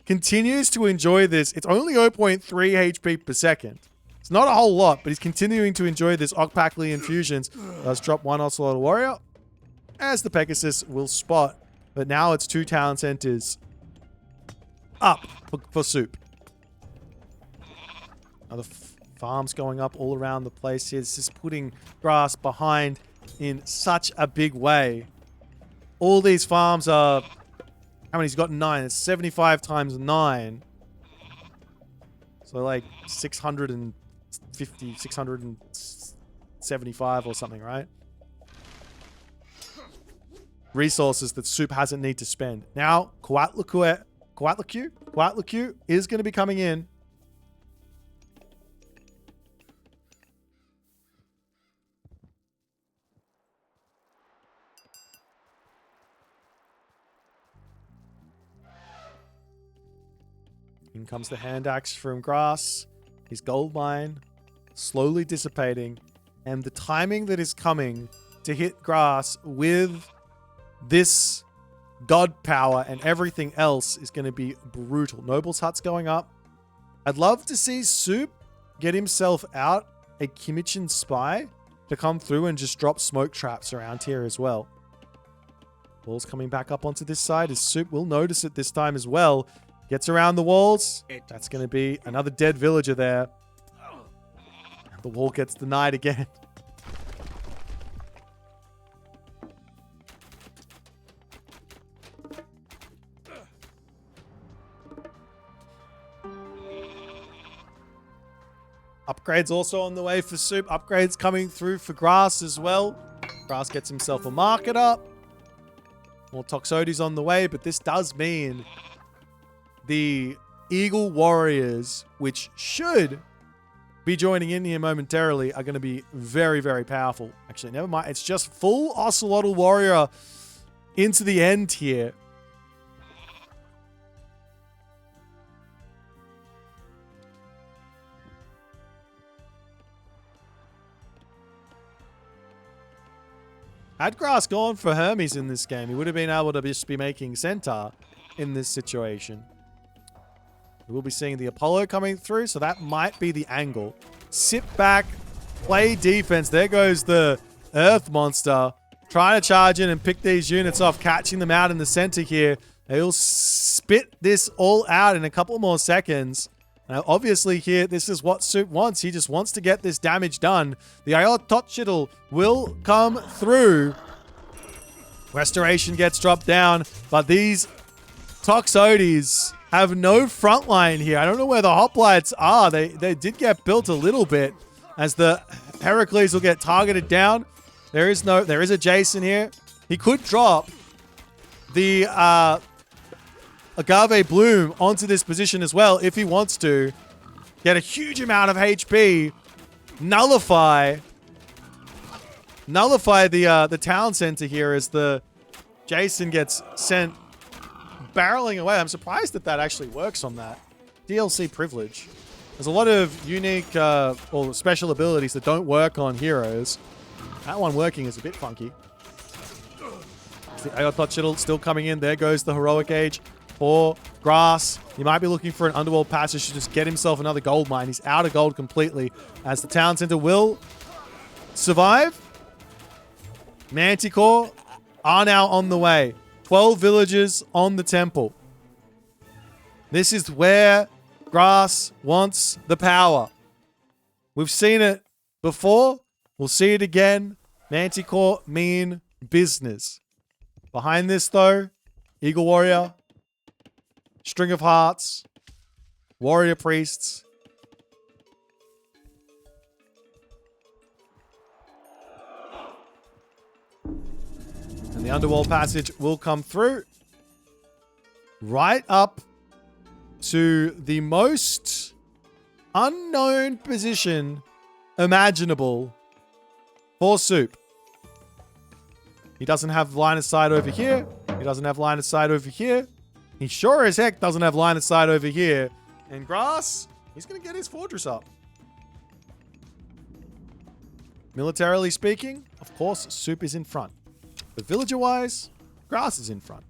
continues to enjoy this. It's only 0.3 HP per second. It's not a whole lot, but he's continuing to enjoy this Ocpackley Infusions. Does drop 1 Ocelot Warrior, as the Pegasus will spot. But now it's 2 town centers up for Soup. Other farms going up all around the place here. This is putting Grass behind in such a big way. All these farms are... How many? He's got 9. It's 75 times 9. So like 650, 675 or something, right? Resources that Soup hasn't need to spend. Now, Coatlicue is going to be coming in. In comes the hand axe from Grass. His gold mine slowly dissipating. And the timing that is coming to hit Grass with this god power and everything else is going to be brutal. Noble's Hut's going up. I'd love to see Soup get himself out a Kimichin spy to come through and just drop smoke traps around here as well. Ball's coming back up onto this side as Soup will notice it this time as well. Gets around the walls. That's going to be another dead villager there. The wall gets denied again. Upgrades also on the way for Soup. Upgrades coming through for Grass as well. Grass gets himself a market up. More Toxotes on the way, but this does mean the Eagle Warriors, which should be joining in here momentarily, are going to be very, very powerful. Actually, never mind. It's just full Ocelotl Warrior into the end here. Had Grass gone for Hermes in this game, he would have been able to just be making Centaur in this situation. We will be seeing the Apollo coming through, so that might be the angle. Sit back, play defense. There goes the Earth Monster, trying to charge in and pick these units off, catching them out in the center here. They'll spit this all out in a couple more seconds. Now, obviously here, this is what Soup wants. He just wants to get this damage done. The Ayototchitl will come through. Restoration gets dropped down, but these Toxotes have no front line here. I don't know where the hoplites are. They did get built a little bit as the Heracles will get targeted down. There is a Jason here. He could drop the Agave Bloom onto this position as well if he wants to. Get a huge amount of HP. Nullify the town center here as the Jason gets sent barreling away. I'm surprised that actually works on that. DLC privilege. There's a lot of unique or special abilities that don't work on heroes. That one working is a bit funky. The Ayototchitl still coming in. There goes the Heroic Age for Grass. He might be looking for an underworld passage to just get himself another gold mine. He's out of gold completely as the town center will survive. Manticore are now on the way. 12 villagers on the temple. This is where Grass wants the power. We've seen it before. We'll see it again. Manticore mean business. Behind this, though, Eagle Warrior, String of Hearts, Warrior Priests. And the Underworld Passage will come through right up to the most unknown position imaginable for Soup. He doesn't have line of sight over here. He doesn't have line of sight over here. He sure as heck doesn't have line of sight over here. And Grass, he's going to get his fortress up. Militarily speaking, of course, Soup is in front. But villager-wise, Grass is in front.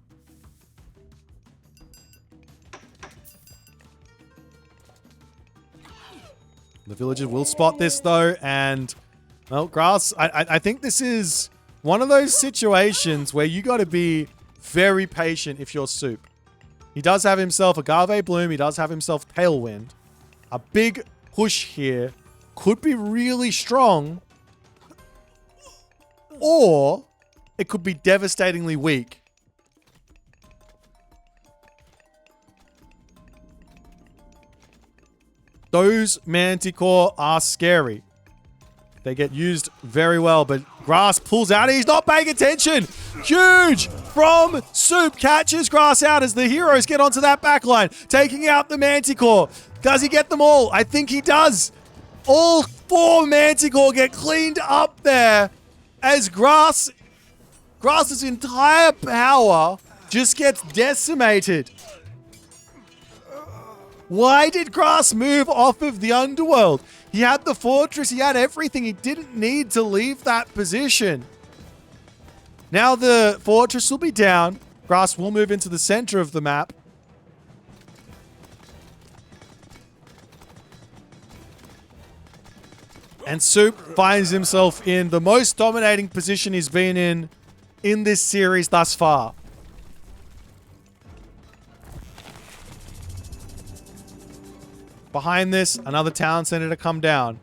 The villagers will spot this, though, and, well, Grass, I think this is one of those situations where you got to be very patient if you're Soup. He does have himself Agave Bloom. He does have himself Tailwind. A big push here could be really strong, or it could be devastatingly weak. Those Manticore are scary. They get used very well, but Grass pulls out. He's not paying attention. Huge from Soup. Catches Grass out as the heroes get onto that backline. Taking out the Manticore. Does he get them all? I think he does. All 4 Manticore get cleaned up there as Grass's entire power just gets decimated. Why did Grass move off of the Underworld? He had the fortress. He had everything. He didn't need to leave that position. Now the fortress will be down. Grass will move into the center of the map. And Soup finds himself in the most dominating position he's been in this series thus far. Behind this, another town center to come down.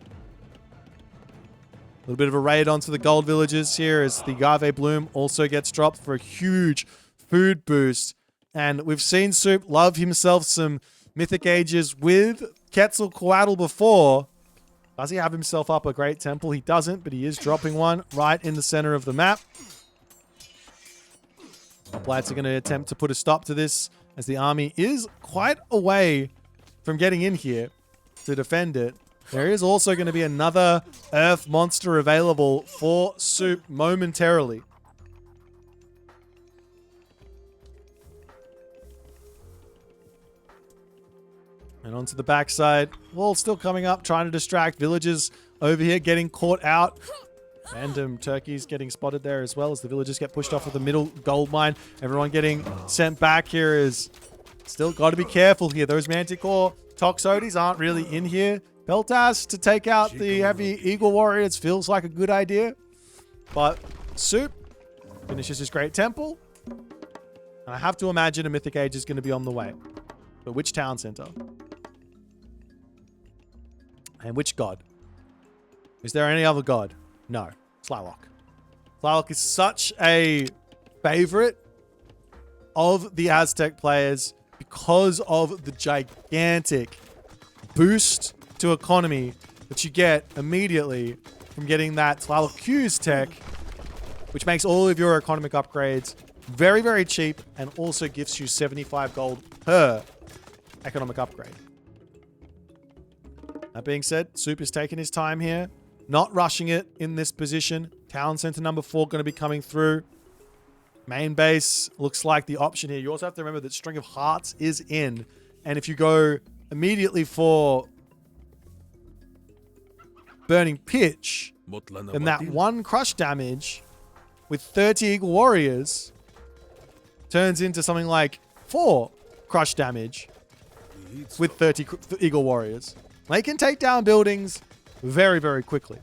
A little bit of a raid onto the gold villages here as the Agave Bloom also gets dropped for a huge food boost. And we've seen Soup love himself some Mythic Ages with Quetzalcoatl before. Does he have himself up a great temple? He doesn't, but he is dropping one right in the center of the map. Hoplites are going to attempt to put a stop to this as the army is quite away from getting in here to defend it. There is also going to be another earth monster available for Soup momentarily. And onto the backside. Wall still coming up, trying to distract. Villagers over here getting caught out. Random turkeys getting spotted there as well as the villagers get pushed off of the middle gold mine. Everyone getting sent back here is still got to be careful here. Those Manticore Toxotes aren't really in here. Peltas to take out the heavy Eagle Warriors feels like a good idea. But Soup finishes his great temple. And I have to imagine a Mythic Age is going to be on the way. But which town center? And which god? Is there any other god? No. Tlaloc. Tlaloc is such a favorite of the Aztec players because of the gigantic boost to economy that you get immediately from getting that Tlaloc Q's tech, which makes all of your economic upgrades very, very cheap and also gives you 75 gold per economic upgrade. That being said, Soup is taking his time here, not rushing it in this position. Town center number 4 going to be coming through. Main base looks like the option here. You also have to remember that String of Hearts is in. And if you go immediately for Burning Pitch, then that 1 crush damage with 30 Eagle Warriors turns into something like 4 crush damage with 30 Eagle Warriors. They can take down buildings very, very quickly.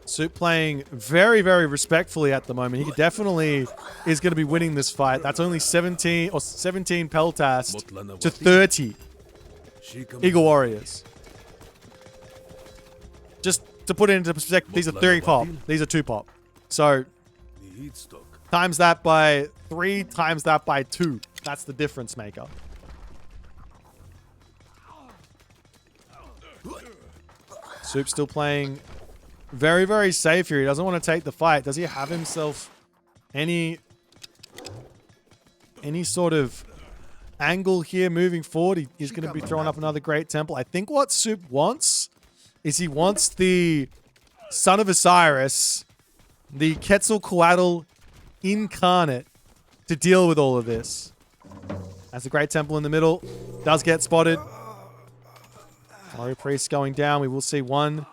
Soup playing very, very respectfully at the moment. He definitely is going to be winning this fight. That's only 17 Peltast to 30 Eagle Warriors. Just to put it into perspective, these are 3 pop. These are 2 pop. So times that by 3, times that by 2. That's the difference maker. Soup still playing very, very safe here. He doesn't want to take the fight. Does he have himself any sort of angle here moving forward? He's going to be throwing up another great temple. I think what Soup wants is he wants the Son of Osiris, the Quetzalcoatl incarnate, to deal with all of this. That's a great temple in the middle. Does get spotted. Warrior Priest going down. We will see one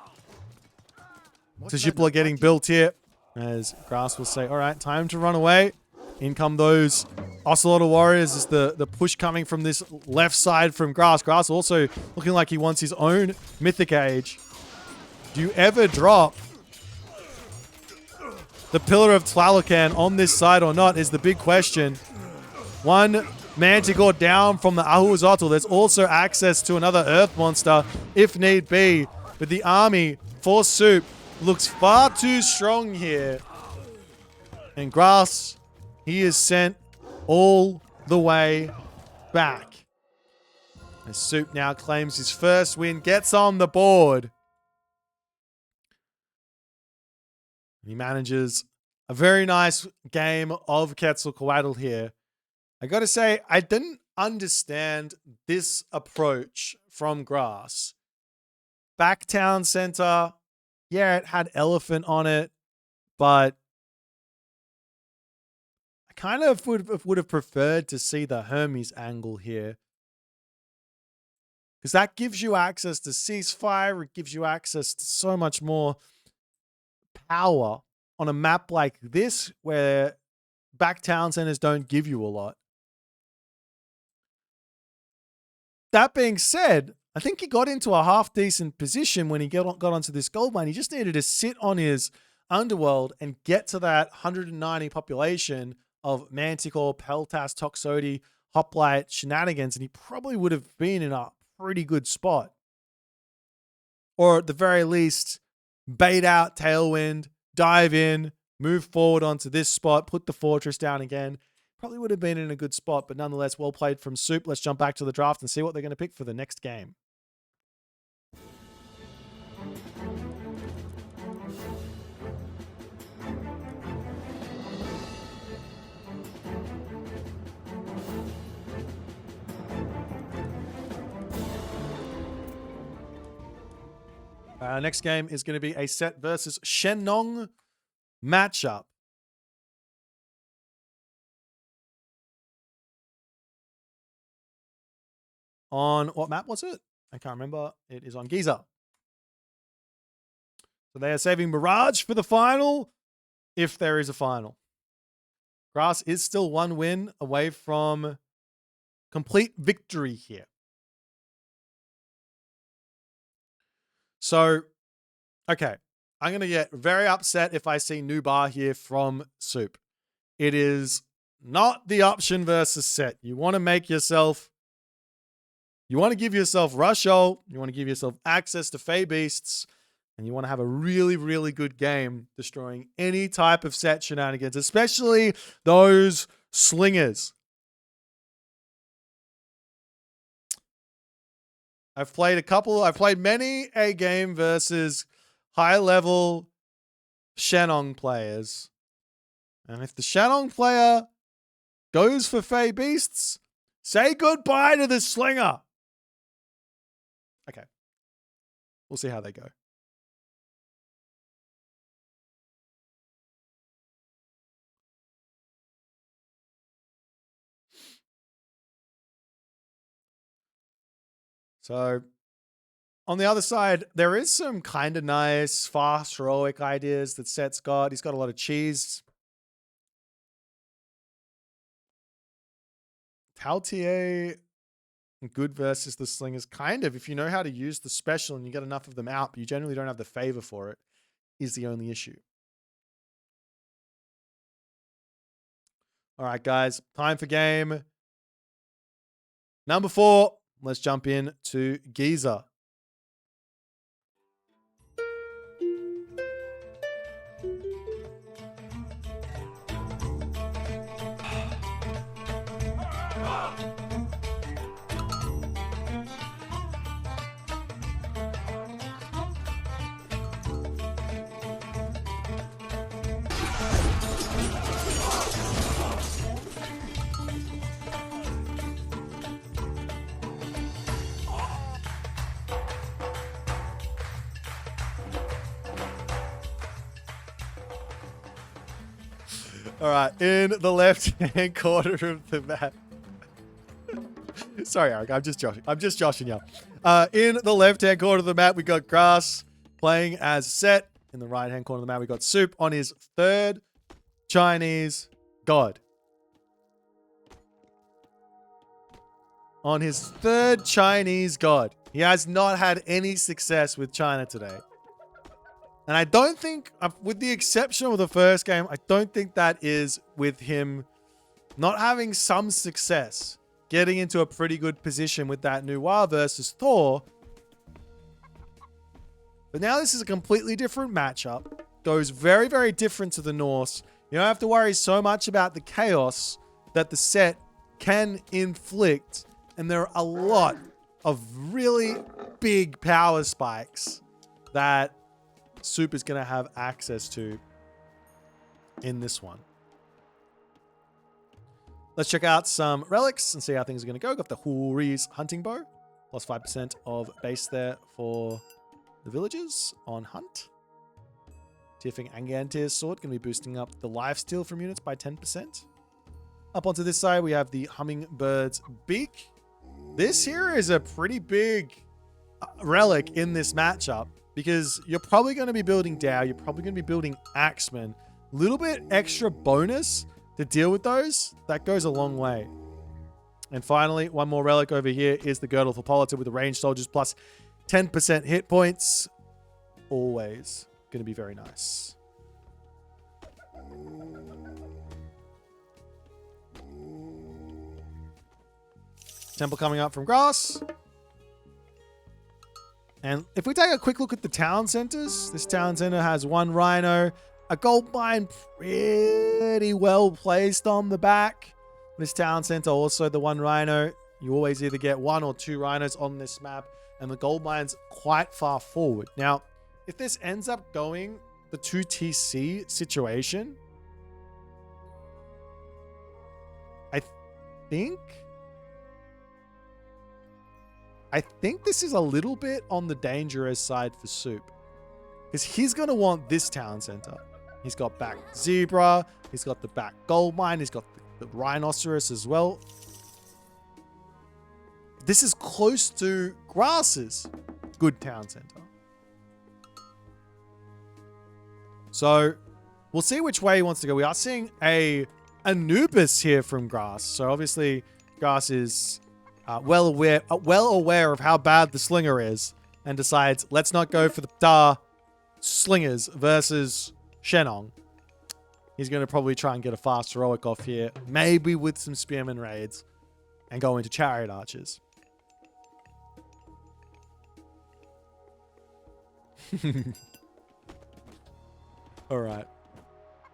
Tajipla getting built here. As Grass will say, all right, time to run away. In come those Ocelot Warriors. Is the push coming from this left side from Grass. Grass also looking like he wants his own Mythic Age. Do you ever drop the Pillar of Tlalocan on this side or not is the big question. One Manticore down from the Ahuazotl. There's also access to another Earth Monster if need be. But the army for Soup looks far too strong here. And Grass, he is sent all the way back. As Soup now claims his first win, gets on the board. He manages a very nice game of Quetzalcoatl here. I gotta say, I didn't understand this approach from Grass. Back town center, yeah, it had elephant on it, but I kind of would have preferred to see the Hermes angle here. Because that gives you access to ceasefire, it gives you access to so much more power on a map like this where back town centers don't give you a lot. That being said, I think he got into a half-decent position when he got onto this gold mine. He just needed to sit on his underworld and get to that 190 population of Manticore, Peltas, Toxotes, Hoplite, Shenanigans, and he probably would have been in a pretty good spot. Or at the very least, bait out Tailwind, dive in, move forward onto this spot, put the fortress down again. Probably would have been in a good spot, but nonetheless, well played from Soup. Let's jump back to the draft and see what they're going to pick for the next game. Next game is going to be a Set versus Shenong matchup. On what map was it? I can't remember. It is on Giza. So they are saving Mirage for the final, if there is a final. Grass is still one win away from complete victory here. So, okay. I'm going to get very upset if I see new bar here from Soup. It is not the option versus Set. You want to make yourself... You want to give yourself Rush Ult. You want to give yourself access to Fey Beasts. And you want to have a really, really good game destroying any type of Set shenanigans, especially those slingers. I've played many a game versus high-level Shenong players. And if the Shenong player goes for Fey Beasts, say goodbye to the slinger. Okay. We'll see how they go. So, on the other side, there is some kind of nice, fast, heroic ideas that Set's got. He's got a lot of cheese. Tautier, good versus the slingers. Kind of, if you know how to use the special and you get enough of them out, but you generally don't have the favor for it, is the only issue. All right, guys, time for game number 4. Let's jump in to Giza. All right, in the left-hand corner of the map. Sorry, Eric, I'm just joshing you. In the left-hand corner of the map, we got Grass playing as Set. In the right-hand corner of the map, we got Soup on his 3rd Chinese god. On his 3rd Chinese god. He has not had any success with China today. And I don't think, with the exception of the first game, I don't think that is with him not having some success, getting into a pretty good position with that Noir versus Thor. But now this is a completely different matchup. Goes very, very different to the Norse. You don't have to worry so much about the chaos that the Set can inflict. And there are a lot of really big power spikes that Soup is going to have access to in this one. Let's check out some relics and see how things are going to go. Got the Huri's hunting bow. Plus 5% of base there for the villagers on hunt. Tiffing Angantir's sword going to be boosting up the lifesteal from units by 10%. Up onto this side, we have the Hummingbird's beak. This here is a pretty big relic in this matchup, because you're probably going to be building Dow, you're probably going to be building Axeman. A little bit extra bonus to deal with those, that goes a long way. And finally, one more relic over here is the Girdle for Polita with the ranged soldiers plus 10% hit points. Always going to be very nice. Temple coming up from Grass. And if we take a quick look at the town centers, this town center has 1 rhino, a gold mine pretty well placed on the back. This town center also the 1 rhino. You always either get 1 or 2 rhinos on this map, and the gold mine's quite far forward. Now, if this ends up going the 2 TC situation, I think I think this is a little bit on the dangerous side for Soup. Because he's going to want this town center. He's got back Zebra. He's got the back Gold Mine. He's got the Rhinoceros as well. This is close to Grass's good town center. So we'll see which way he wants to go. We are seeing a Anubis here from Grass. So obviously Grass is well aware of how bad the Slinger is and decides, let's not go for the Slingers versus Shenong. He's going to probably try and get a fast heroic off here, maybe with some Spearman raids, and go into Chariot Archers. All right.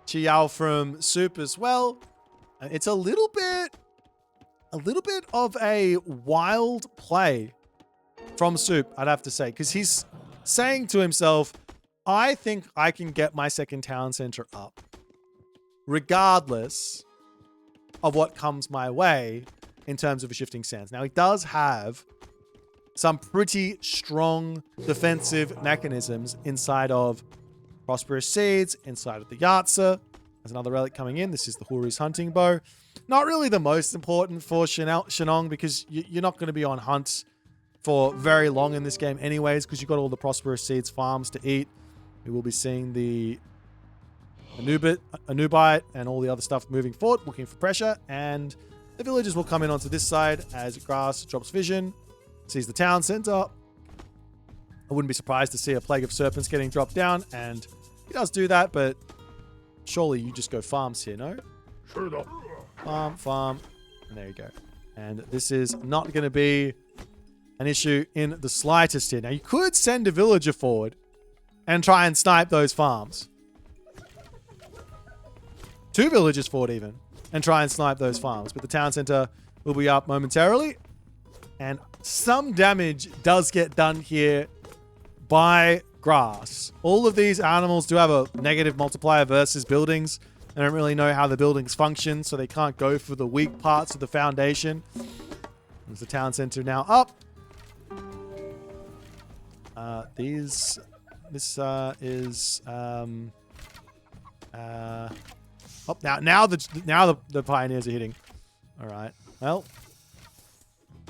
Chiao from Soup as well. It's a little bit of a wild play from Soup, I'd have to say, because he's saying to himself, I think I can get my second town center up, regardless of what comes my way in terms of a shifting sands. Now, he does have some pretty strong defensive mechanisms inside of Prosperous Seeds, inside of the Yatsa. There's another relic coming in. This is the Huri's hunting bow. Not really the most important for Shenong, because you're not going to be on hunt for very long in this game anyways, because you've got all the Prosperous Seeds farms to eat. We will be seeing the Anubite and all the other stuff moving forward, looking for pressure, and the villagers will come in onto this side as Grass drops vision, sees the town center. I wouldn't be surprised to see a Plague of Serpents getting dropped down, and he does do that, but surely you just go farms here, no? Farm, and there you go. And this is not going to be an issue in the slightest here. Now, you could send a villager forward and try and snipe those farms. 2 villagers forward even, and try and snipe those farms. But the town center will be up momentarily. And some damage does get done here by Grass. All of these animals do have a negative multiplier versus buildings. They don't really know how the buildings function, so they can't go for the weak parts of the foundation. There's the town center now up. This is now the pioneers are hitting. All right. Well,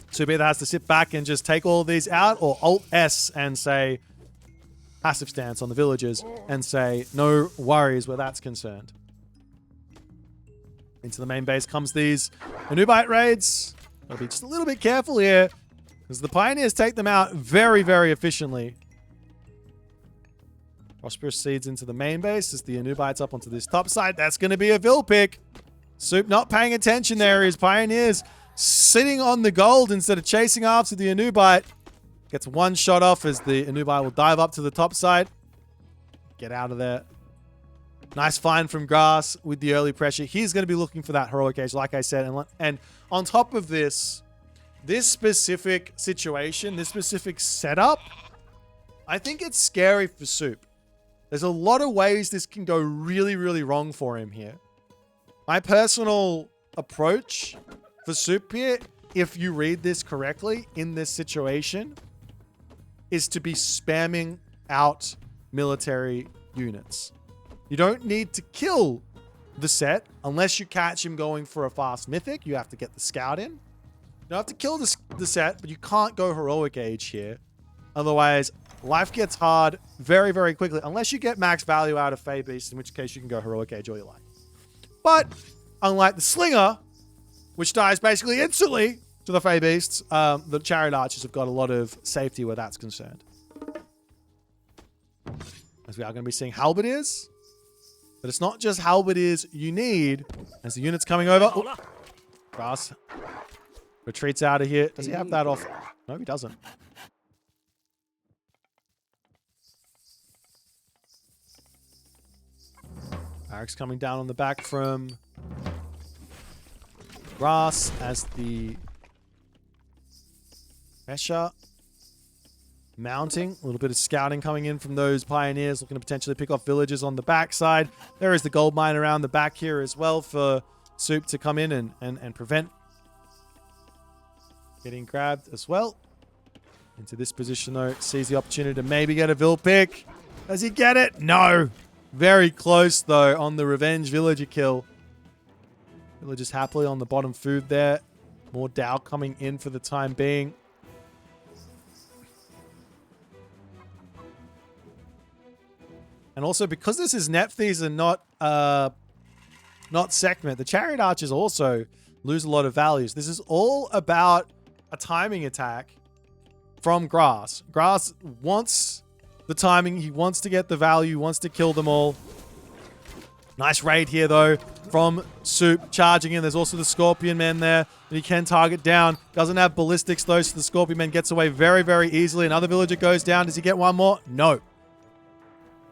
Soup either has to sit back and just take all of these out, or Alt S and say passive stance on the villagers and say no worries where that's concerned. Into the main base comes these Anubite raids. Gotta be just a little bit careful here, because the pioneers take them out very, very efficiently. Prosperous Seeds into the main base as the Anubites up onto this top side. That's going to be a Vil pick. Soup not paying attention there. His pioneers sitting on the gold instead of chasing after the Anubite. Gets one shot off as the Anubite will dive up to the top side. Get out of there. Nice find from Grass with the early pressure. He's going to be looking for that heroic age, like I said. And on top of this specific situation, this specific setup, I think it's scary for Soup. There's a lot of ways this can go really, really wrong for him here. My personal approach for Soup here, if you read this correctly in this situation, is to be spamming out military units. You don't need to kill the set unless you catch him going for a fast mythic. You have to get the scout in. You don't have to kill the set, but you can't go heroic age here. Otherwise, life gets hard very, very quickly. Unless you get max value out of Fey Beast, in which case you can go heroic age all you like. But unlike the Slinger, which dies basically instantly to the Fey Beasts, the Chariot Archers have got a lot of safety where that's concerned. As we are going to be seeing Halberdiers. But it's not just Halberdiers you need. As the unit's coming over. Ooh. Grass retreats out of here. Does he have that off? No, he doesn't. Barracks coming down on the back from Grass as the pressure mounting. A little bit of scouting coming in from those pioneers, looking to potentially pick off villagers on the backside. There is the gold mine around the back here as well for Soup to come in and prevent getting grabbed as well. Into this position, though. Sees the opportunity to maybe get a Vil pick. Does he get it? No. Very close, though, on the revenge villager kill. Villagers happily on the bottom food there. More Dow coming in for the time being. And also, because this is Nephthys and not Sekhmet, the Chariot Archers also lose a lot of values. This is all about a timing attack from Grass. Grass wants the timing. He wants to get the value, wants to kill them all. Nice raid here, though, from Soup charging in. There's also the Scorpion Men there that he can target down. Doesn't have ballistics, though, so the Scorpion Man gets away very, very easily. Another villager goes down. Does he get one more? No.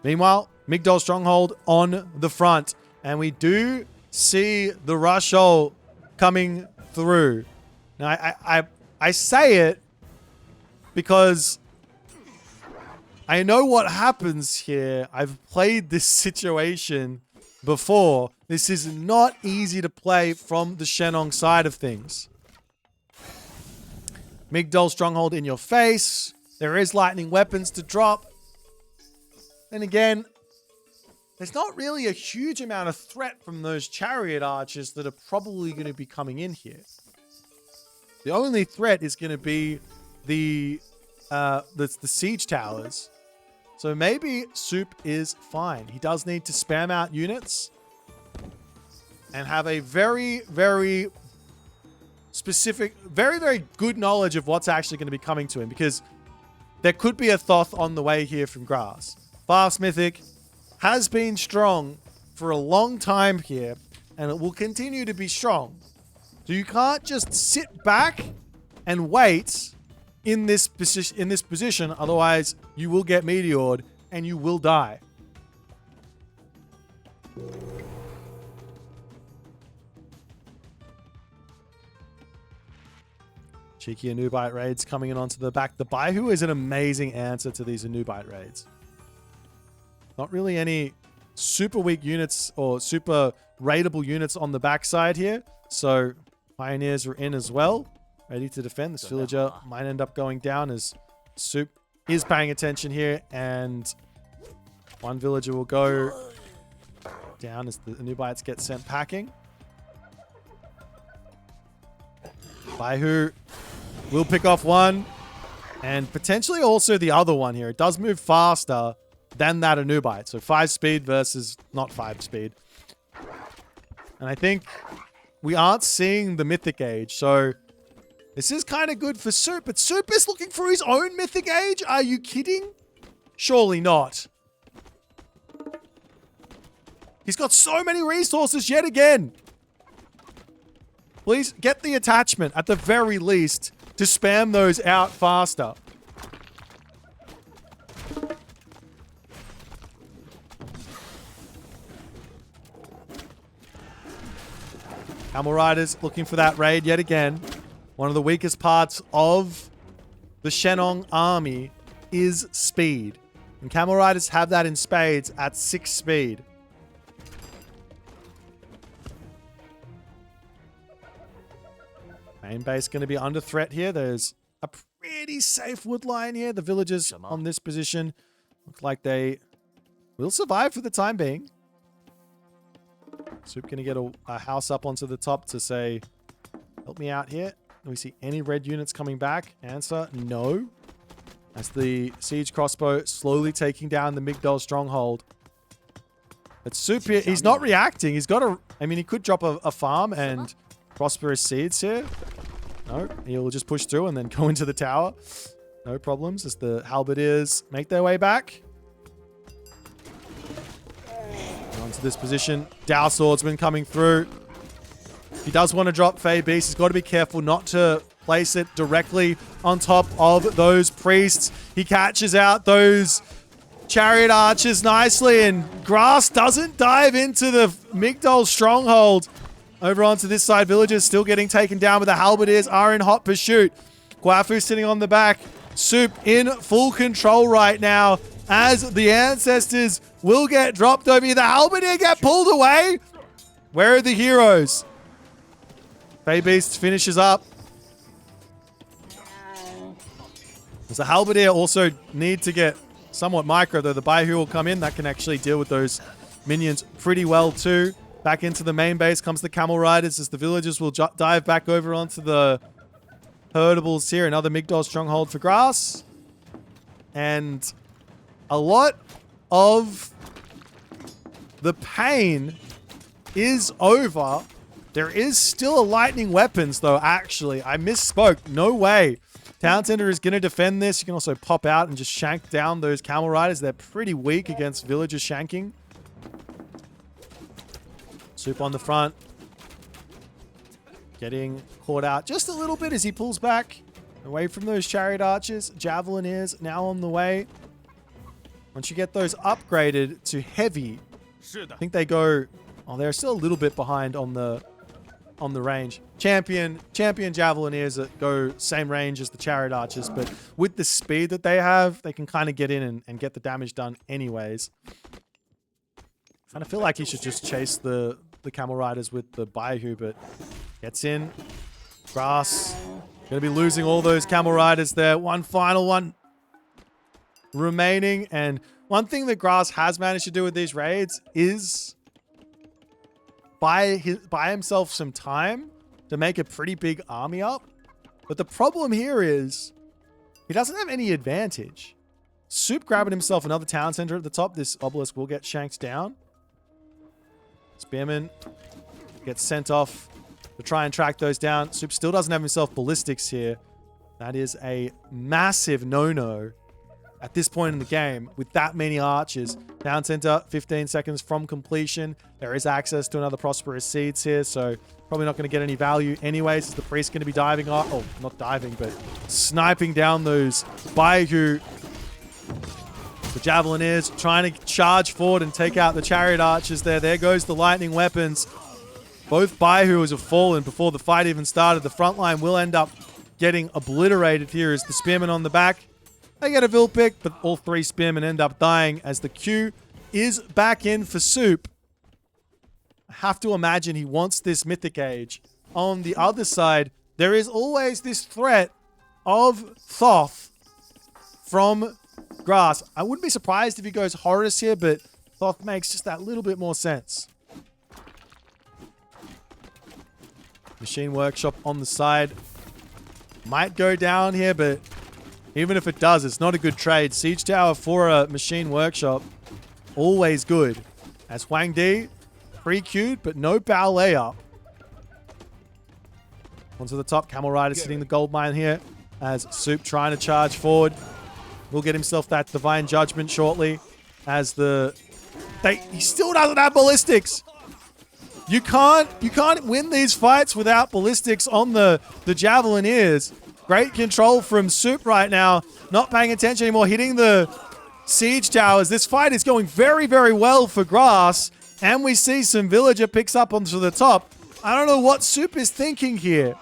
Meanwhile, Migdol Stronghold on the front. And we do see the Rushol coming through. Now, I say it because I know what happens here. I've played this situation before. This is not easy to play from the Shenong side of things. Migdol Stronghold in your face. There is lightning weapons to drop. And again, there's not really a huge amount of threat from those Chariot Archers that are probably going to be coming in here. The only threat is going to be the siege towers. So maybe Soup is fine. He does need to spam out units and have a very, very specific, very, very good knowledge of what's actually going to be coming to him, because there could be a Thoth on the way here from Grass. Fast Mythic has been strong for a long time here, and it will continue to be strong. So you can't just sit back and wait in this position, otherwise you will get meteored and you will die. Cheeky Anubite raids coming in onto the back. The Baihu is an amazing answer to these Anubite raids. Not really any super weak units or super raidable units on the backside here. So Pioneers are in as well, ready to defend. This villager might end up going down as Soup is paying attention here, and one villager will go down as the Anubites get sent packing. Baihu will pick off one, and potentially also the other one here. It does move faster than that Anubite. So 5 speed versus not 5 speed. And I think we aren't seeing the Mythic Age. So this is kind of good for Soup. But Soup is looking for his own Mythic Age? Are you kidding? Surely not. He's got so many resources yet again. Please get the attachment at the very least to spam those out faster. Camel Riders looking for that raid yet again. One of the weakest parts of the Shenong army is speed. And Camel Riders have that in spades at 6 speed. Main base going to be under threat here. There's a pretty safe wood line here. The villagers on this position look like they will survive for the time being. Soup going to get a house up onto the top to say, help me out here. Do we see any red units coming back? Answer, no. As the siege crossbow slowly taking down the Migdol stronghold. But Soup here, he's not reacting. He's got a, I mean, he could drop a farm and prosperous seeds here. No, he'll just push through and then go into the tower. No problems as the halberdiers make their way back. Onto this position. Dow Swordsman coming through. If he does want to drop Fey Beast, he's got to be careful not to place it directly on top of those priests. He catches out those Chariot Archers nicely, and Grass doesn't dive into the Migdol stronghold. Over onto this side, villagers still getting taken down, but the halberdiers are in hot pursuit. Guafu sitting on the back. Soup in full control right now as the ancestors will get dropped over here. The halberdier get pulled away. Where are the heroes? Fey Beast finishes up. The Halberdier also need to get somewhat micro, though. The Baihu will come in. That can actually deal with those minions pretty well, too. Back into the main base comes the Camel Riders as the villagers will dive back over onto the herdables here. Another Migdol stronghold for grass. And a lot of the pain is over. There is still a lightning weapons, though, actually. I misspoke. No way. Town Center is going to defend this. You can also pop out and just shank down those Camel Riders. They're pretty weak against villagers shanking. Soup on the front. Getting caught out just a little bit as he pulls back away from those chariot archers. Javelineers now on the way. Once you get those upgraded to heavy, I think they go... Oh, they're still a little bit behind on the range. Champion Javelineers that go same range as the chariot archers, but with the speed that they have, they can kind of get in and get the damage done anyways. I kind of feel like he should just chase the Camel Riders with the Baihu, but gets in. Grass. Going to be losing all those Camel Riders there. One final one remaining. And one thing that Grass has managed to do with these raids is buy himself some time to make a pretty big army up. But the problem here is he doesn't have any advantage. Soup grabbing himself another town center at the top. This obelisk will get shanked down. Spearman gets sent off to try and track those down. Soup still doesn't have himself ballistics here. That is a massive no-no at this point in the game with that many archers. Town center, 15 seconds from completion. There is access to another Prosperous Seeds here, so probably not going to get any value anyways. Is the priest going to be diving off? Oh, not diving, but sniping down those Baihu. The Javelineers trying to charge forward and take out the chariot archers there. There goes the lightning weapons. Both Baihu's have fallen before the fight even started. The front line will end up getting obliterated here as the spearmen on the back. They get a Vil pick, but all three spearmen end up dying as the Q is back in for Soup. I have to imagine he wants this Mythic Age. On the other side, there is always this threat of Thoth from Grass. I wouldn't be surprised if he goes Horus here, but Thoth makes just that little bit more sense. Machine Workshop on the side. Might go down here, but even if it does, it's not a good trade. Siege Tower for a Machine Workshop. Always good. As Huang Di, pre-queued, but no ballet up. Onto the top. Camel Rider sitting the gold mine here. As Soup trying to charge forward. Will get himself that Divine Judgment shortly. As he still doesn't have ballistics. You can't win these fights without ballistics on the Javelineers. Great control from Soup right now. Not paying attention anymore. Hitting the siege towers. This fight is going very, very well for Grass. And we see some villager picks up onto the top. I don't know what Soup is thinking here.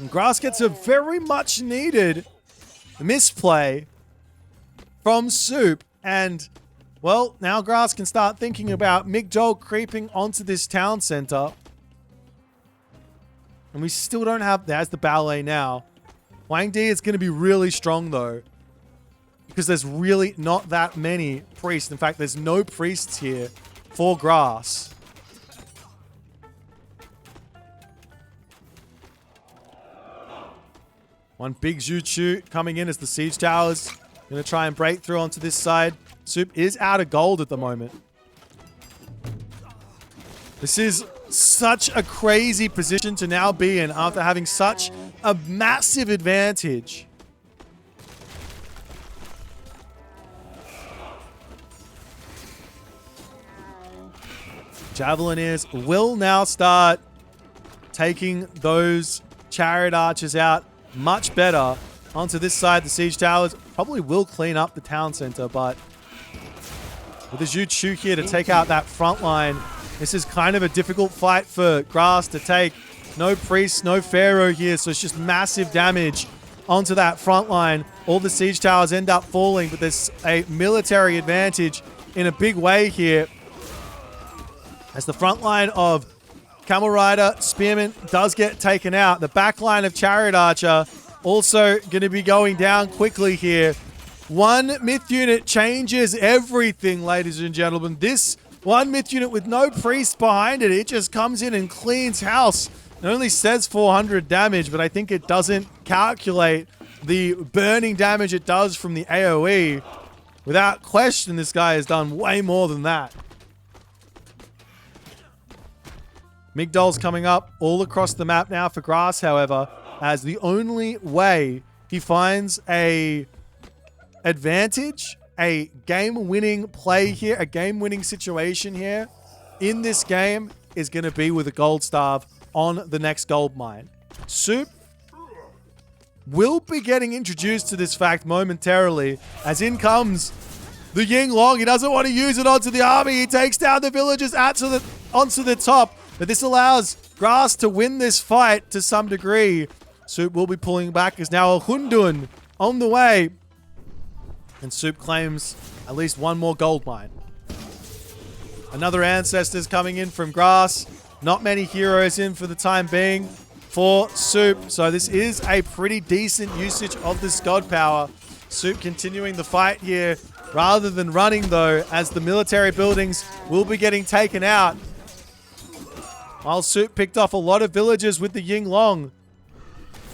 And Grass gets a very much needed misplay from Soup. And, well, now Grass can start thinking about Migdol creeping onto this town center. And we still don't have... There's the ballet now. Huang Di is going to be really strong, though. Because there's really not that many priests. In fact, there's no priests here for Grass. One big Zhu coming in as the siege towers going to try and break through onto this side. Soup is out of gold at the moment. This is such a crazy position to now be in after having such a massive advantage. Javelineers will now start taking those chariot archers out much better. Onto this side, the siege towers probably will clean up the town center, but with the Zhu here to take out that front line, this is kind of a difficult fight for Grass to take. No priest, no pharaoh here, so it's just massive damage onto that front line. All the siege towers end up falling, but there's a military advantage in a big way here. As the front line of Camel Rider, Spearman does get taken out. The back line of Chariot Archer also going to be going down quickly here. One myth unit changes everything, ladies and gentlemen. This one myth unit with no priest behind it, it just comes in and cleans house. It only says 400 damage, but I think it doesn't calculate the burning damage it does from the AoE. Without question, this guy has done way more than that. Migdol's coming up all across the map now for Grass, however, as the only way he finds a advantage, a game-winning play here, a game-winning situation here in this game is going to be with a gold starve on the next gold mine. Soup will be getting introduced to this fact momentarily, as in comes the Ying Long. He doesn't want to use it onto the army. He takes down the villagers onto the top, but this allows Grass to win this fight to some degree. Soup will be pulling back as now a Hundun on the way. And Soup claims at least one more gold mine. Another Ancestors coming in from Grass. Not many heroes in for the time being for Soup. So this is a pretty decent usage of this god power. Soup continuing the fight here rather than running though, as the military buildings will be getting taken out. While Soup picked off a lot of villagers with the Ying Long.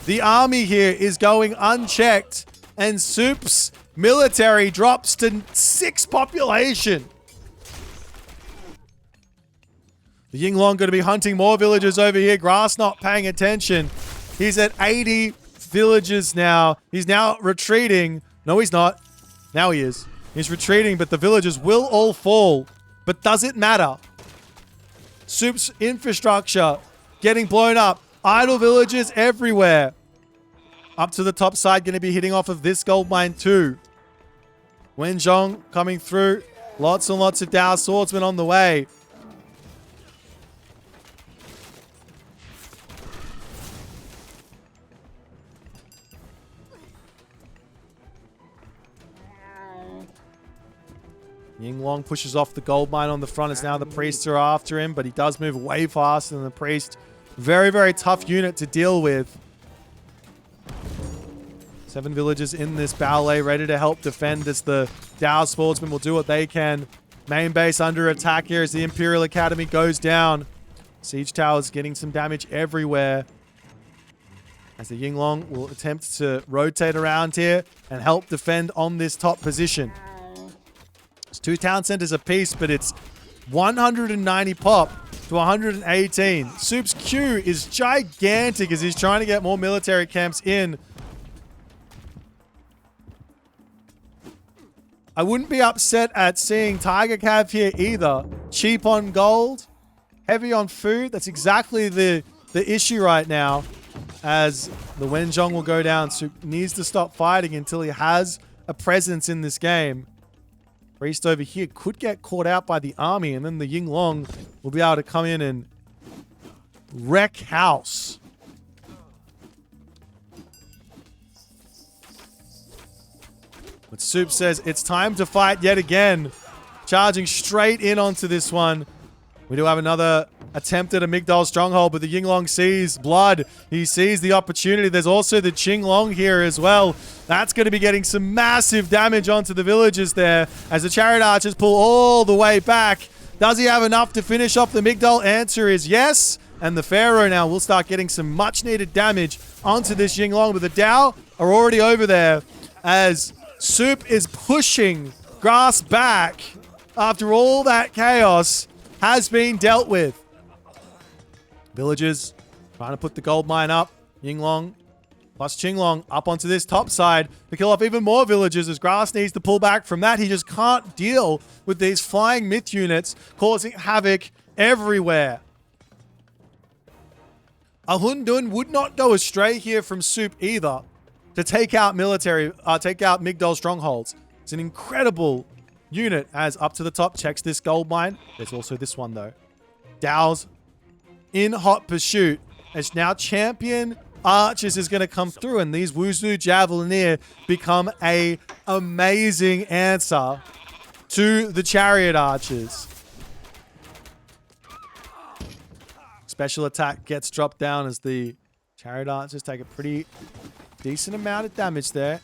The army here is going unchecked, and Soup's military drops to 6 population. The Ying Long going to be hunting more villagers over here. Grass not paying attention. He's at 80 villagers now. He's now retreating. No, he's not. Now he is. He's retreating, but the villagers will all fall. But does it matter? Soup's infrastructure getting blown up. Idle villagers everywhere. Up to the top side, going to be hitting off of this gold mine too. Wenjong coming through. Lots and lots of Dao swordsmen on the way. Ying Long pushes off the gold mine on the front as now the priests are after him, but he does move way faster than the priest. Very, very tough unit to deal with. 7 villagers in this ballet ready to help defend as the Dao swordsmen will do what they can. Main base under attack here as the Imperial Academy goes down. Siege towers getting some damage everywhere. As the Ying Long will attempt to rotate around here and help defend on this top position. It's 2 town centers apiece, but it's 190 pop to 118. Soup's Q is gigantic as he's trying to get more military camps in. I wouldn't be upset at seeing Tiger Cav here either. Cheap on gold, heavy on food. That's exactly the issue right now, as the Wenjong will go down. Soup needs to stop fighting until he has a presence in this game. Priest over here could get caught out by the army, and then the Ying Long will be able to come in and wreck house. But Soup says it's time to fight yet again. Charging straight in onto this one. We do have another attempt at a Migdol stronghold, but the Ying Long sees blood. He sees the opportunity. There's also the Qing Long here as well. That's going to be getting some massive damage onto the villagers there as the Chariot Archers pull all the way back. Does he have enough to finish off the Migdol? Answer is yes. And the Pharaoh now will start getting some much needed damage onto this Ying Long, but the Dao are already over there as Soup is pushing Grass back after all that chaos has been dealt with. Villagers trying to put the gold mine up. Ying Long plus Qing Long up onto this top side to kill off even more villagers as Grass needs to pull back from that. He just can't deal with these flying myth units causing havoc everywhere. A Hundun would not go astray here from Soup either to take out Migdol strongholds. It's an incredible unit as up to the top checks this gold mine. There's also this one though. Dao's in hot pursuit as now champion archers is going to come through, and these Wuzhu Javelineer become a amazing answer to the Chariot Archers. Special attack gets dropped down as the Chariot Archers take a pretty decent amount of damage there.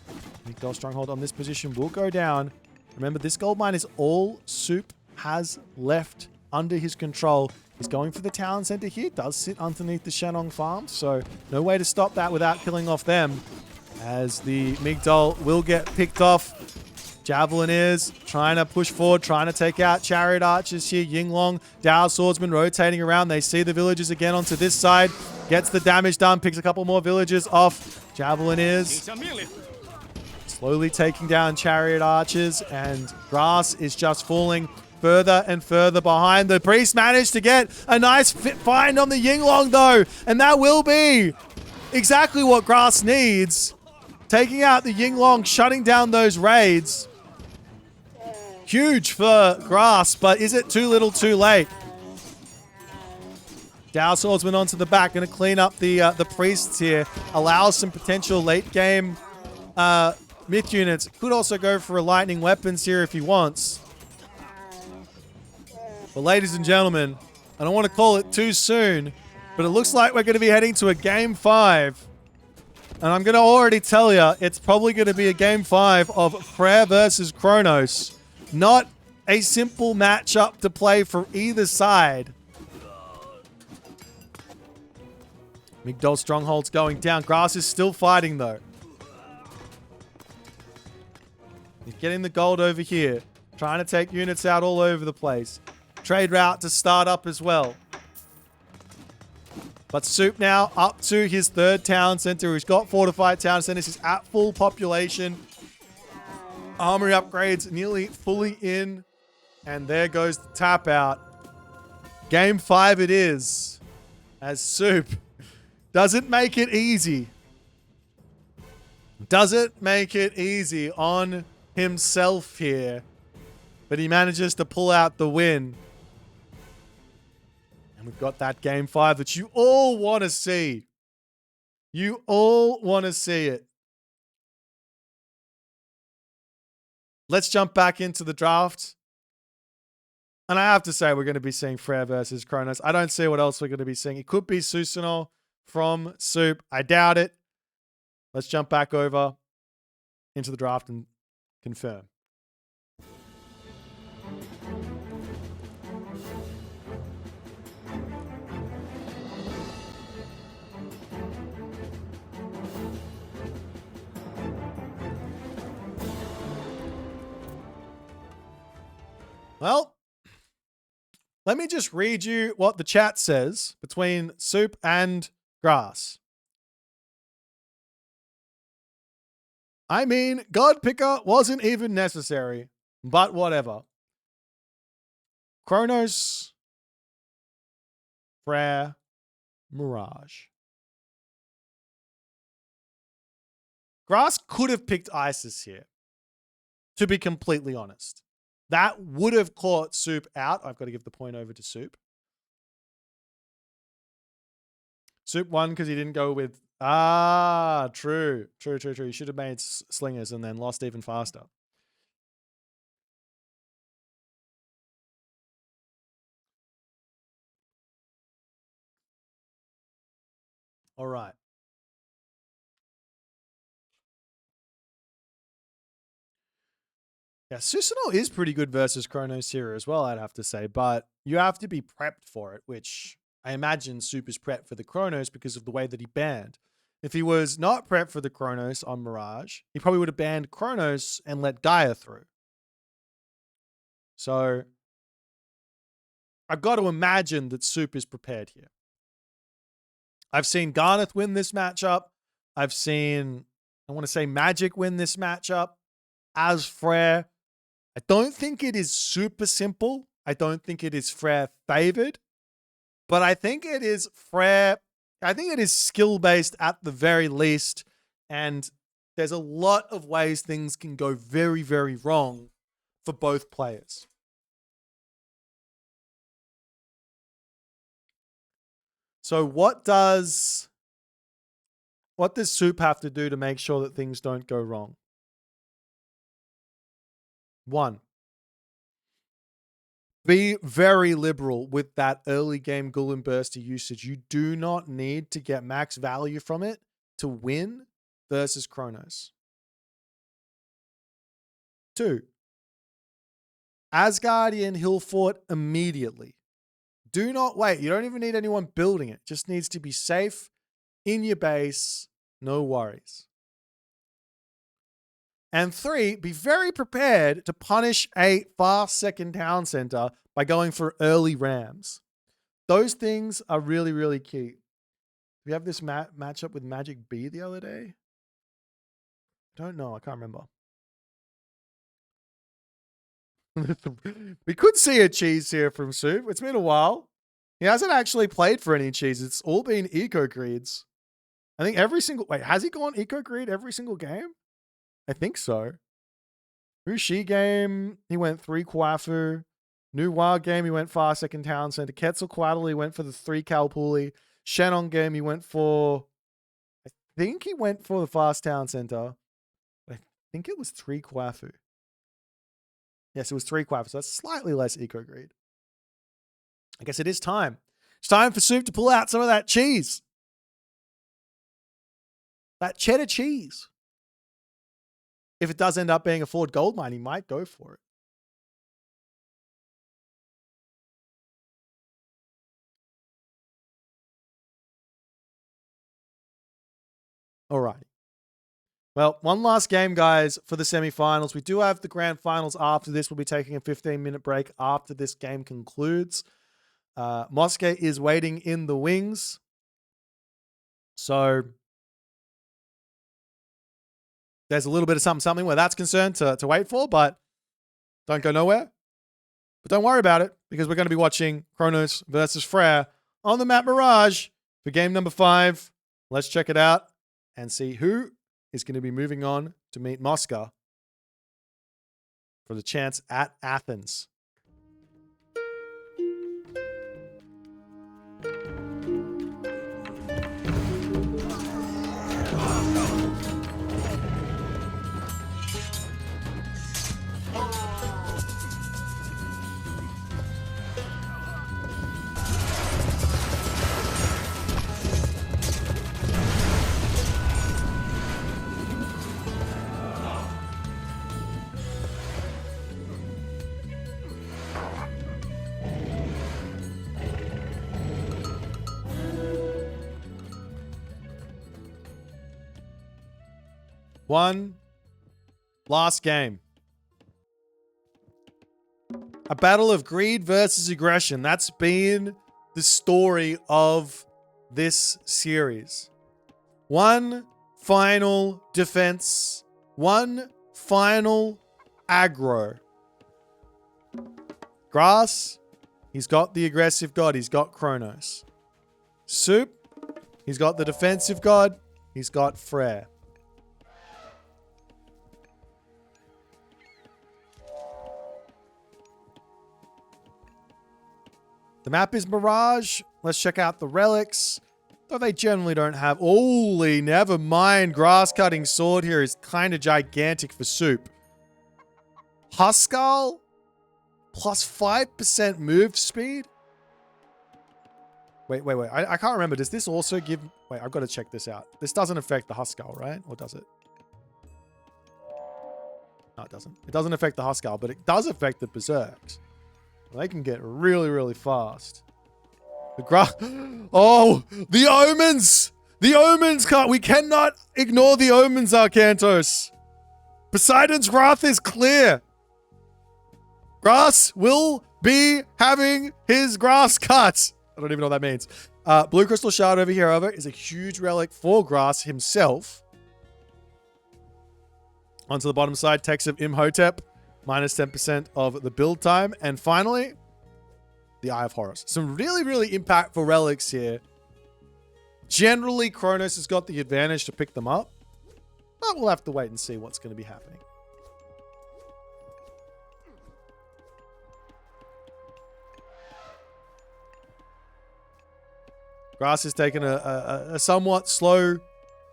Migdol Stronghold on this position will go down. Remember, this gold mine is all Soup has left under his control. He's going for the town center here. Does sit underneath the Shenong farm, so no way to stop that without killing off them. As the Migdol will get picked off. Javelineers trying to push forward, trying to take out Chariot Archers here. Yinglong, Dow Swordsman rotating around. They see the villagers again onto this side. Gets the damage done, picks a couple more villagers off. Javelineers slowly taking down Chariot Archers, and grass is just falling further and further behind. The priest managed to get a nice find on the Yinglong though, and that will be exactly what grass needs. Taking out the Yinglong, shutting down those raids. Huge for grass, but is it too little too late? Dow Swordsman onto the back, going to clean up the priests here. Allows some potential late game myth units. Could also go for a lightning weapons here if he wants. But ladies and gentlemen, I don't want to call it too soon, but it looks like we're going to be heading to a game 5. And I'm going to already tell you, it's probably going to be a game 5 of Frere versus Kronos. Not a simple matchup to play for either side. Migdol Stronghold's going down. Grass is still fighting though. He's getting the gold over here. Trying to take units out all over the place. Trade route to start up as well. But Soup now up to his 3rd town center. He's got fortified town centers. He's at full population. Armory upgrades nearly fully in. And there goes the tap out. Game 5 it is. As Soup doesn't make it easy. Doesn't make it easy on himself here. But he manages to pull out the win. And we've got that game 5 that you all want to see. You all want to see it. Let's jump back into the draft. And I have to say, we're going to be seeing Frere versus Kronos. I don't see what else we're going to be seeing. It could be Susanoo from Soup. I doubt it. Let's jump back over into the draft and confirm. Well, let me just read you what the chat says between Soup and Grass. I mean, God Picker wasn't even necessary, but whatever. Kronos, Frere, Mirage. Grass could have picked Isis here, to be completely honest. That would have caught Soup out. I've got to give the point over to Soup. Soup won because he didn't go with... True. He should have made slingers and then lost even faster. All right. Yeah, Susanoo is pretty good versus Kronos here as well, I'd have to say. But you have to be prepped for it, which I imagine Soup is prepped for the Kronos because of the way that he banned. If he was not prepped for the Kronos on Mirage, he probably would have banned Kronos and let Gaia through. So I've got to imagine that Soup is prepared here. I've seen Garneth win this matchup. I've seen, I want to say Magic win this matchup as Frere. I don't think it is super simple. I don't think it is Frere favored, but I think it is Frere. I think it is skill-based at the very least, and there's a lot of ways things can go very, very wrong for both players. So what does Soup have to do to make sure that things don't go wrong? 1, Be very liberal with that early game Gullen Burster usage. You do not need to get max value from it to win versus Chronos. 2. Asgardian Hill Fort immediately. Do not wait. You don't even need anyone building it. Just needs to be safe in your base. No worries. And 3, be very prepared to punish a fast second town center by going for early rams. Those things are really, really key. We have this matchup with Magic B the other day. Don't know. I can't remember. We could see a cheese here from Soup. It's been a while. He hasn't actually played for any cheese. It's all been eco greeds. I think every single... Wait, has he gone eco greed every single game? I think so. Ushi game, he went 3 Kwafu. New Wild game, he went far second town center. Quetzalcoatl, he went for the 3 Calpuli. Shannon game, he went for... I think he went for the fast town center. I think it was 3 Kwafu. Yes, it was 3 Kwafu, so that's slightly less eco greed. I guess it is time. It's time for Soup to pull out some of that cheese. That cheddar cheese. If it does end up being a Ford gold mine, he might go for it. All right. Well, one last game, guys, for the semifinals. We do have the grand finals after this. We'll be taking a 15-minute break after this game concludes. Moscow is waiting in the wings. So there's a little bit of something where that's concerned to wait for, but don't go nowhere. But don't worry about it, because we're going to be watching Chronos versus Frere on the map Mirage for game number 5. Let's check it out and see who is going to be moving on to meet Moscow for the chance at Athens. One last game. A battle of greed versus aggression. That's been the story of this series. One final defense. One final aggro. Grass, he's got the aggressive god. He's got Chronos. Soup, he's got the defensive god. He's got Frere. The map is Mirage. Let's check out the relics. Though they generally don't have... Holy, never mind. Grass-cutting sword here is kind of gigantic for Soup. HUSKSUPPE plus 5% move speed? Wait. I can't remember. Does this also give... Wait, I've got to check this out. This doesn't affect the HUSKSUPPE, right? Or does it? No, it doesn't. It doesn't affect the HUSKSUPPE, but it does affect the Berserks. They can get really, really fast. Oh, the omens! The omens we cannot ignore the omens, Arcantos. Poseidon's wrath is clear. Grass will be having his grass cut. I don't even know what that means. Blue Crystal Shard over here, however, is a huge relic for Grass himself. Onto the bottom side, text of Imhotep. Minus 10% of the build time. And finally, the Eye of Horus. Some really, really impactful relics here. Generally, Chronos has got the advantage to pick them up. But we'll have to wait and see what's going to be happening. Grass is taking a somewhat slow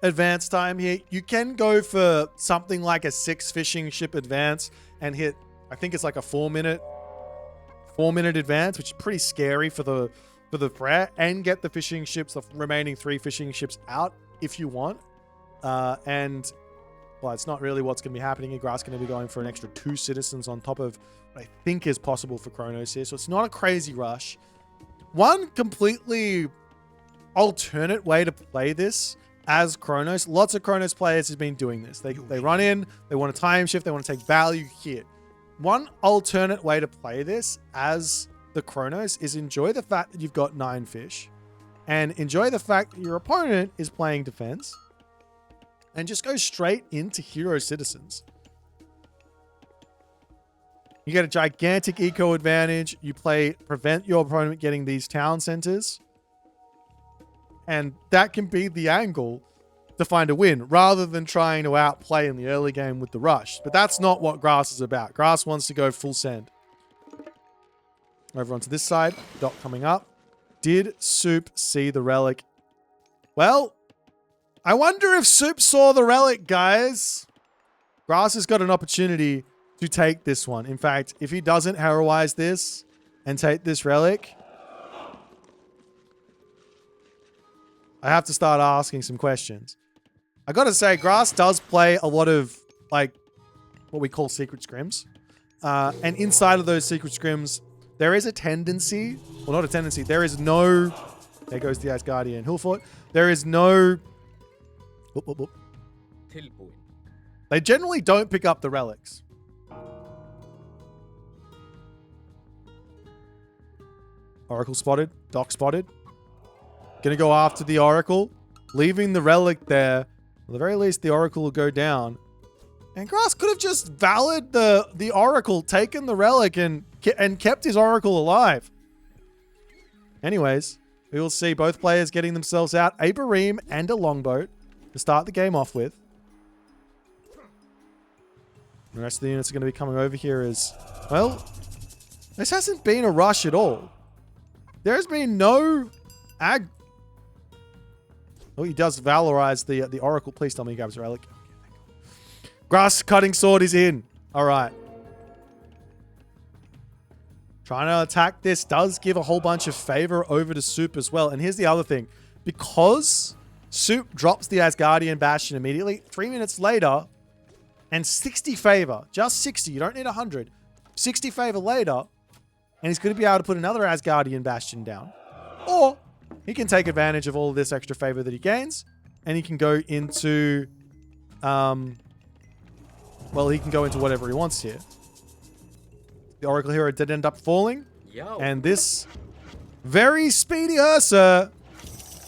advance time here. You can go for something like a 6 fishing ship advance and hit, I think it's like a 4-minute 4-minute advance, which is pretty scary for the threat, and get the fishing ships, the remaining 3 fishing ships out if you want. And well, it's not really what's going to be happening here. Grass going to be going for an extra 2 citizens on top of what I think is possible for Kronos here. So it's not a crazy rush. One completely alternate way to play this as Kronos. Lots of Kronos players have been doing this. They run in, they want to time shift, they want to take value here. One alternate way to play this as the Kronos is enjoy the fact that you've got 9 fish and enjoy the fact that your opponent is playing defense and just go straight into hero citizens. You get a gigantic eco advantage. You prevent your opponent getting these town centers. And that can be the angle to find a win rather than trying to outplay in the early game with the rush. But that's not what Grass is about. Grass wants to go full send. Over onto this side. Doc coming up. Did Soup see the relic? Well, I wonder if Soup saw the relic, guys. Grass has got an opportunity to take this one. In fact, if he doesn't heroize this and take this relic, I have to start asking some questions. I gotta say, Grass does play a lot of, like, what we call secret scrims. And inside of those secret scrims, there is a tendency, well, not a tendency, there is no, there goes the Asgardian Hillfort. There is no, they generally don't pick up the relics. Oracle spotted, Doc spotted. Gonna go after the Oracle, leaving the relic there. At the very least, the Oracle will go down. And Grass could have just valid the Oracle, taken the relic, and kept his Oracle alive. Anyways, we will see both players getting themselves out. A Bareem and a Longboat to start the game off with. The rest of the units are going to be coming over here as, well, this hasn't been a rush at all. There's been no ag... Oh, he does valorize the Oracle. Please tell me he grabs a relic. Grass cutting sword is in. All right. Trying to attack this does give a whole bunch of favor over to Soup as well. And here's the other thing. Because Soup drops the Asgardian Bastion immediately, 3 minutes later, and 60 favor, just 60, you don't need 100, 60 favor later, and he's going to be able to put another Asgardian Bastion down. Or he can take advantage of all of this extra favor that he gains, and he can go into, well, he can go into whatever he wants here. The Oracle hero did end up falling, and this very speedy Ursa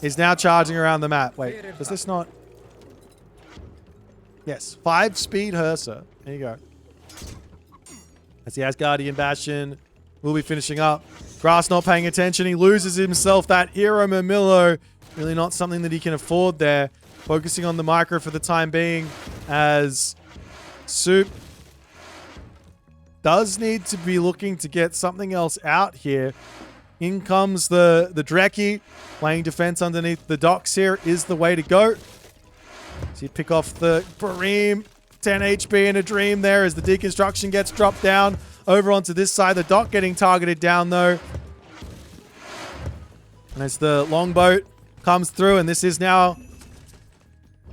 is now charging around the map. Wait, does this not? Yes, 5-speed Ursa. There you go. That's the Asgardian Bastion. We'll be finishing up. Grass not paying attention. He loses himself that hero Murmillo. Really not something that he can afford there. Focusing on the micro for the time being as Soup does need to be looking to get something else out here. In comes the Dreki. Playing defense underneath the docks here is the way to go. So you pick off the Bareem. 10 HP in a dream there as the deconstruction gets dropped down. Over onto this side. The dock getting targeted down though. And as the longboat comes through, and this is now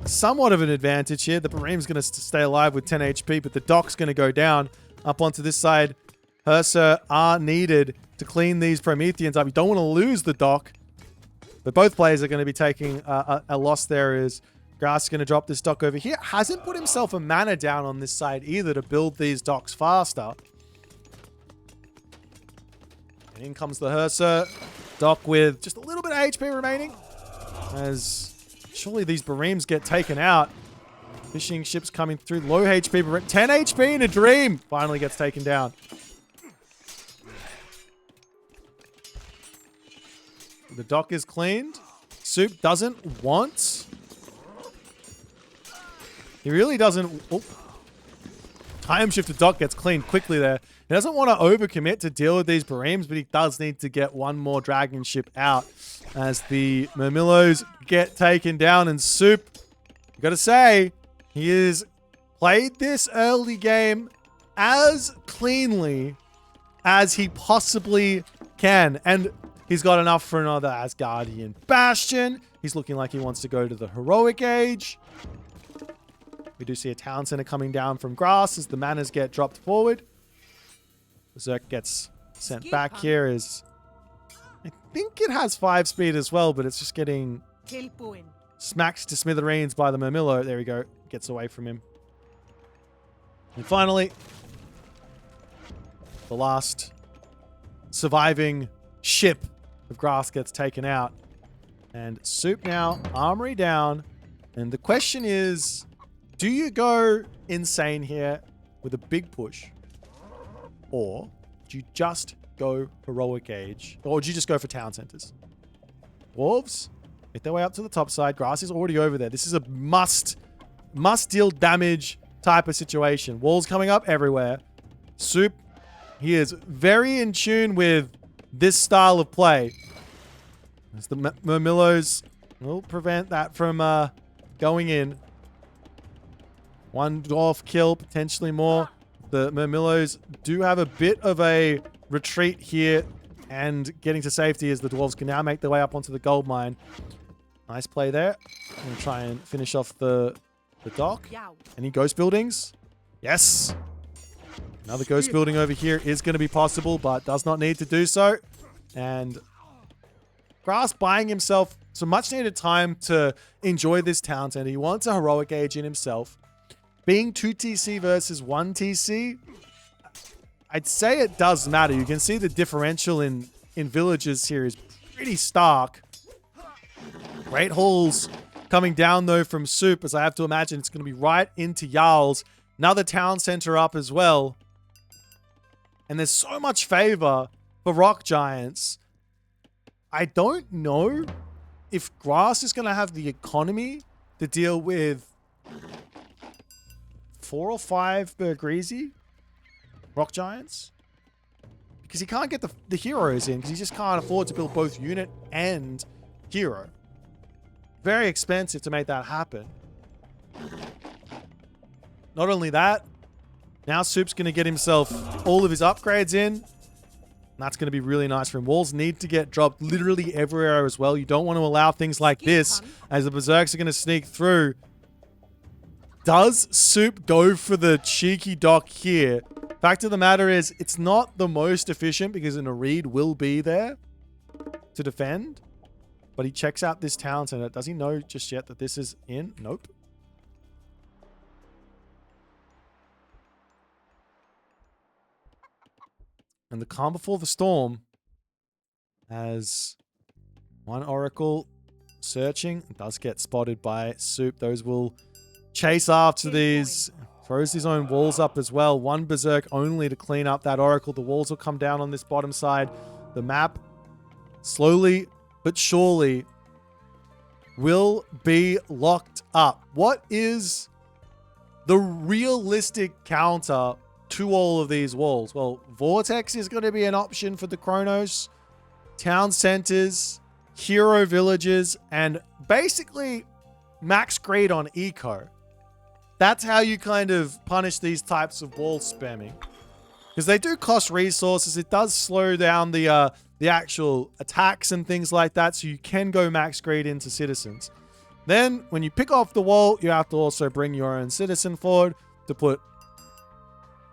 somewhat of an advantage here. The Bareem's going to stay alive with 10 HP, but the dock's going to go down. Up onto this side, Ursa are needed to clean these Prometheans up. You don't want to lose the dock, but both players are going to be taking a loss there as Grass is going to drop this dock over here. Hasn't put himself a mana down on this side either to build these docks faster. And in comes the Ursa. Dock with just a little bit of HP remaining as surely these Bareems get taken out. Fishing ships coming through. Low HP, but 10 HP in a dream. Finally gets taken down. The dock is cleaned. Soup doesn't want. He really doesn't. Oh. Time shifted dock gets cleaned quickly there. He doesn't want to overcommit to deal with these Bareems, but he does need to get one more dragon ship out as the Murmillos get taken down. And Soup, you got to say, he has played this early game as cleanly as he possibly can. And he's got enough for another Asgardian Bastion. He's looking like he wants to go to the heroic age. We do see a town center coming down from grass as the manners get dropped forward. Berserk gets sent back here as... I think it has 5 speed as well, but it's just getting smacked to smithereens by the Murmillo. There we go. Gets away from him. And finally, the last surviving ship of grass gets taken out. And Soup now, armory down. And the question is, do you go insane here with a big push? Or do you just go heroic age? Or do you just go for town centers? Dwarves make their way up to the top side. Grass is already over there. This is a must deal damage type of situation. Walls coming up everywhere. Soup, he is very in tune with this style of play. As the Murmillos will prevent that from going in. One dwarf kill, potentially more. The Murmillos do have a bit of a retreat here and getting to safety as the dwarves can now make their way up onto the gold mine. Nice play there. I'm going to try and finish off the dock. Any ghost buildings? Yes. Another ghost building over here is going to be possible, but does not need to do so. And Grass buying himself some much needed time to enjoy this town center. He wants a heroic age in himself. Being 2 TC versus 1 TC, I'd say it does matter. You can see the differential in villages here is pretty stark. Great hauls coming down though from Soup, as I have to imagine it's going to be right into Jarl's. Another town center up as well. And there's so much favor for Rock Giants. I don't know if Grass is going to have the economy to deal with 4 or 5 Bergreezy Rock Giants. Because he can't get the heroes in, because he just can't afford to build both unit and hero. Very expensive to make that happen. Not only that, now Soup's going to get himself all of his upgrades in. And that's going to be really nice for him. Walls need to get dropped literally everywhere as well. You don't want to allow things like this, as the Berserks are going to sneak through. Does Soup go for the cheeky dock here? Fact of the matter is, it's not the most efficient because an Arid will be there to defend. But he checks out this town center. Does he know just yet that this is in? Nope. And the calm before the storm has one Oracle searching. It does get spotted by Soup. Those will chase after these. Throws his own walls up as well. One Berserk only to clean up that Oracle. The walls will come down on this bottom side. The map slowly but surely will be locked up. What is the realistic counter to all of these walls? Well, Vortex is going to be an option for the Chronos. Town centers, hero villages, and basically max greed on eco. That's how you kind of punish these types of wall spamming. Because they do cost resources. It does slow down the actual attacks and things like that, so you can go max greed into citizens. Then, when you pick off the wall, you have to also bring your own citizen forward to put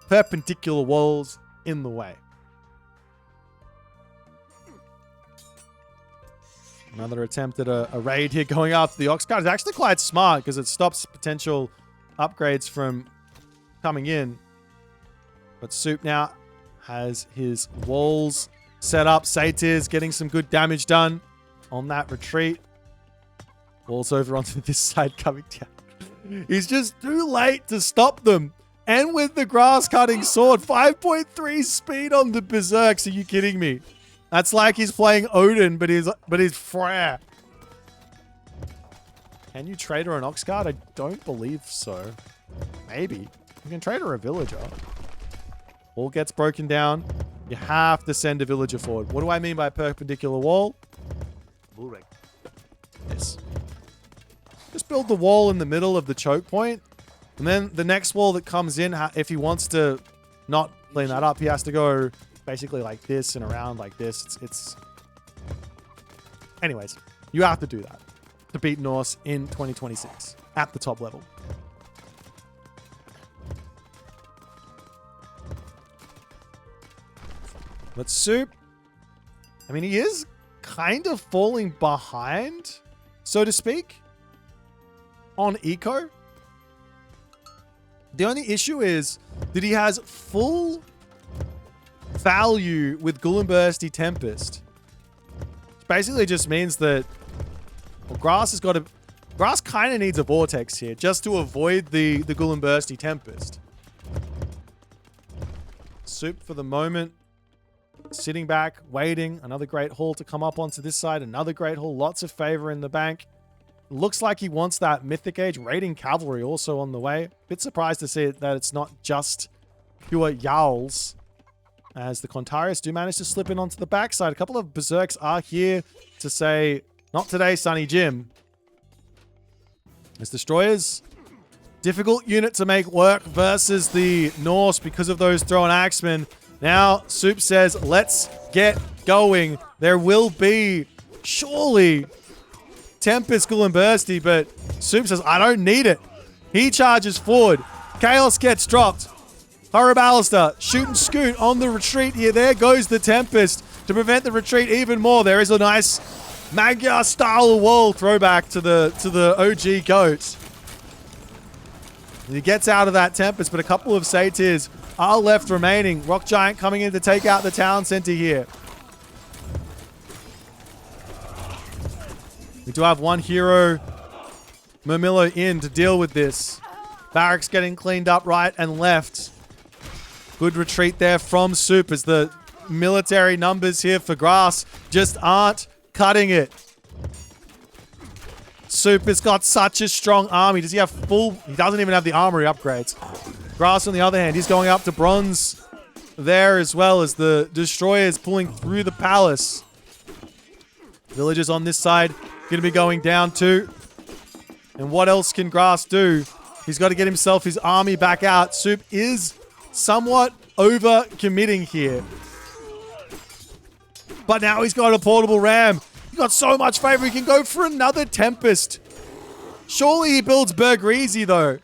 perpendicular walls in the way. Another attempt at a raid here going after the Ox Guard is actually quite smart because it stops potential upgrades from coming in. But Soup now has his walls set up. Satyr's getting some good damage done on that retreat. Walls over onto this side coming down. He's just too late to stop them. And with the grass cutting sword, 5.3 speed on the Berserks. Are you kidding me? That's like he's playing Odin, but he's Freyr. Can you trade her an Ox Guard? I don't believe so. Maybe. You can trade her a villager. Wall gets broken down. You have to send a villager forward. What do I mean by perpendicular wall? Yes. Just build the wall in the middle of the choke point. And then the next wall that comes in, if he wants to not clean that up, he has to go basically like this and around like this. It's... Anyways, you have to do that to beat Norse in 2026 at the top level. But Soup, I mean, he is kind of falling behind, so to speak, on eco. The only issue is that he has full value with Gullenbursty Tempest. Which basically just means that, well, Grass has got to... Grass kind of needs a Vortex here just to avoid the Gullenbursty Tempest. Soup for the moment. Sitting back, waiting. Another great haul to come up onto this side. Another great haul. Lots of favor in the bank. Looks like he wants that Mythic Age. Raiding Cavalry also on the way. Bit surprised to see that it's not just pure Yowls. As the Contarius do manage to slip in onto the backside. A couple of Berserks are here to say, not today, Sonny Jim. As Destroyers, difficult unit to make work versus the Norse because of those thrown axemen. Now, Soup says, let's get going. There will be, surely, Tempest, Gullenbursty, but Soup says, I don't need it. He charges forward. Chaos gets dropped. Horriballister, shoot and scoot on the retreat here. There goes the Tempest to prevent the retreat even more. There is a nice Magyar-style wall throwback to the OG GOAT. He gets out of that Tempest, but a couple of Satyrs are left remaining. Rock Giant coming in to take out the town center here. We do have one hero, Mermillo, in to deal with this. Barracks getting cleaned up right and left. Good retreat there from Soup as the military numbers here for Grass just aren't cutting it. Soup has got such a strong army. Does he have full... He doesn't even have the armory upgrades. Grass, on the other hand, he's going up to bronze there as well as the Destroyers pulling through the palace. Villagers on this side going to be going down too. And what else can Grass do? He's got to get himself his army back out. Soup is somewhat over-committing here. But now he's got a portable ram. He's got so much favor. He can go for another Tempest. Surely he builds Bergreezy, though.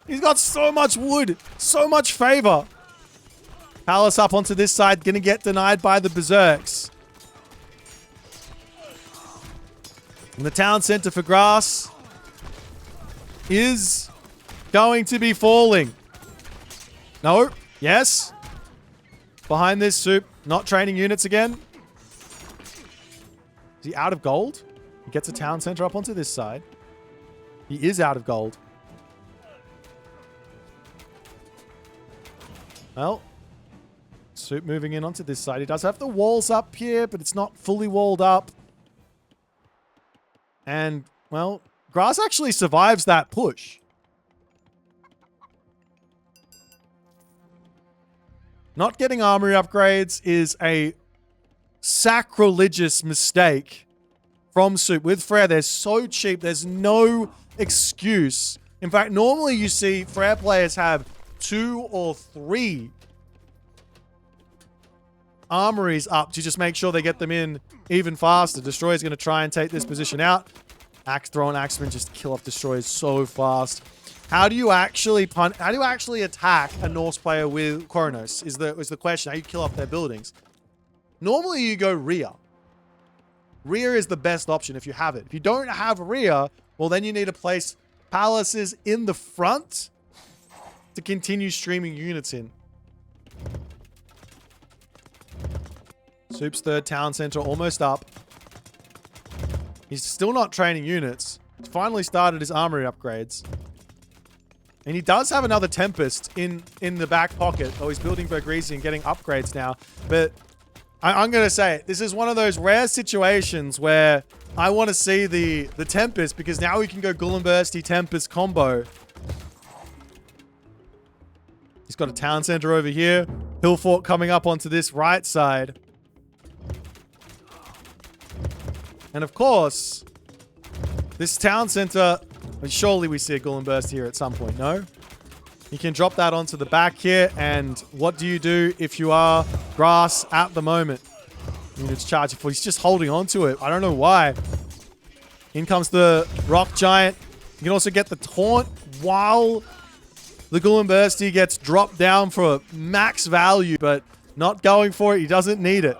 He's got so much wood. So much favor. Palace up onto this side. Going to get denied by the Berserks. And the town center for Grass is going to be falling. No. Yes. Behind this, Soup. Not training units again. Is he out of gold? He gets a town center up onto this side. He is out of gold. Well, Soup moving in onto this side. He does have the walls up here, but it's not fully walled up. And, well, Grass actually survives that push. Not getting armory upgrades is a sacrilegious mistake from Soup. With Frere, they're so cheap. There's no excuse. In fact, normally you see Frere players have 2 or 3 armories up to just make sure they get them in even faster. Destroyer's going to try and take this position out. Axe thrown axemen just kill off Destroyers so fast. How do you actually attack a Norse player with Kronos is the question. How you kill off their buildings. Normally you go rear. Rear is the best option if you have it. If you don't have rear, well then you need to place palaces in the front to continue streaming units in. Soup's third town center almost up. He's still not training units. He's finally started his armory upgrades. And he does have another Tempest in the back pocket. Oh, he's building Bergreezy and getting upgrades now. But I'm going to say it. This is one of those rare situations where I want to see the Tempest because now we can go Gullenbursty Tempest combo. He's got a town center over here. Hillfort coming up onto this right side. And of course, this town center... Surely we see a Gullenburst here at some point, no? You can drop that onto the back here. And what do you do if you are Grass at the moment? Units charging for. He's just holding on to it. I don't know why. In comes the Rock Giant. You can also get the taunt while the Golem Bursty gets dropped down for max value, but not going for it. He doesn't need it.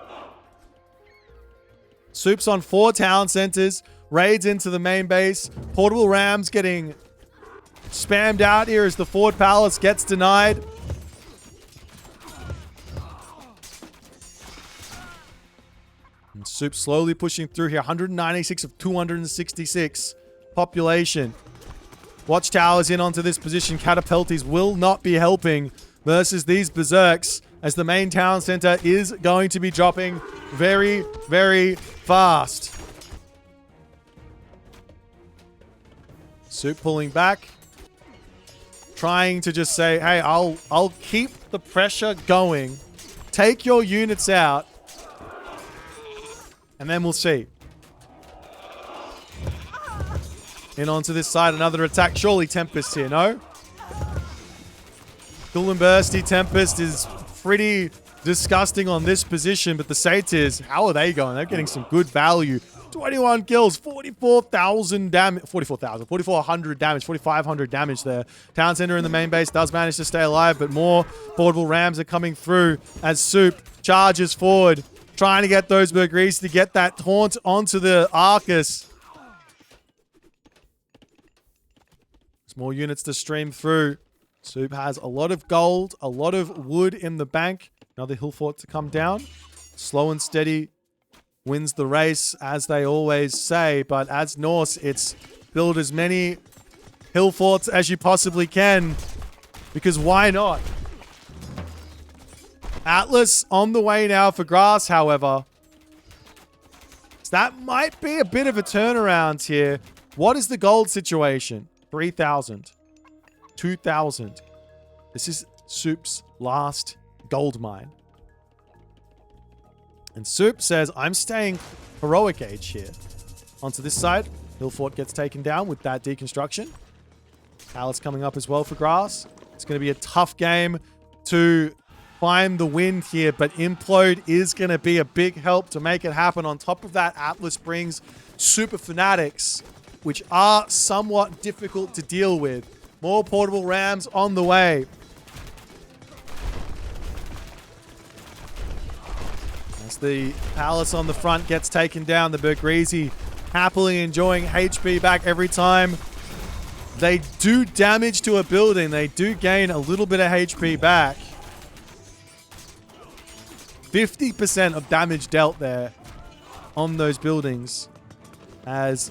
Soup's on 4 town centers. Raids into the main base. Portable Rams getting spammed out here as the Fort Palace gets denied. And Soup slowly pushing through here. 196 of 266 population. Watchtowers in onto this position. Catapulties will not be helping versus these Berserks, as the main town center is going to be dropping very, very fast. Soup pulling back. Trying to just say, hey, I'll keep the pressure going. Take your units out. And then we'll see. In onto this side, another attack. Surely Tempest here, no? Golem Bursty Tempest is pretty disgusting on this position, but the Satyrs, how are they going? They're getting some good value. 21 kills, 44,000 damage, 4,400 damage, 4,500 damage there. Town Center in the main base does manage to stay alive, but more portable Rams are coming through as Soup charges forward, trying to get those Bergrees to get that taunt onto the Arcus. More units to stream through. Soup has a lot of gold, a lot of wood in the bank. Another hill fort to come down. Slow and steady wins the race, as they always say. But as Norse, it's build as many hill forts as you possibly can, because why not? Atlas on the way now for Grass, however. So that might be a bit of a turnaround here. What is the gold situation? 3,000. 2,000. This is Soup's last gold mine. And Soup says, I'm staying heroic age here. Onto this side. Hill Fort gets taken down with that deconstruction. Palace coming up as well for Grass. It's going to be a tough game to find the win here, but Implode is going to be a big help to make it happen. On top of that, Atlas brings Super Fanatics, which are somewhat difficult to deal with. More portable Rams on the way. As the Palace on the front gets taken down, the Bergreezy happily enjoying HP back every time they do damage to a building. They do gain a little bit of HP back. 50% of damage dealt there on those buildings, as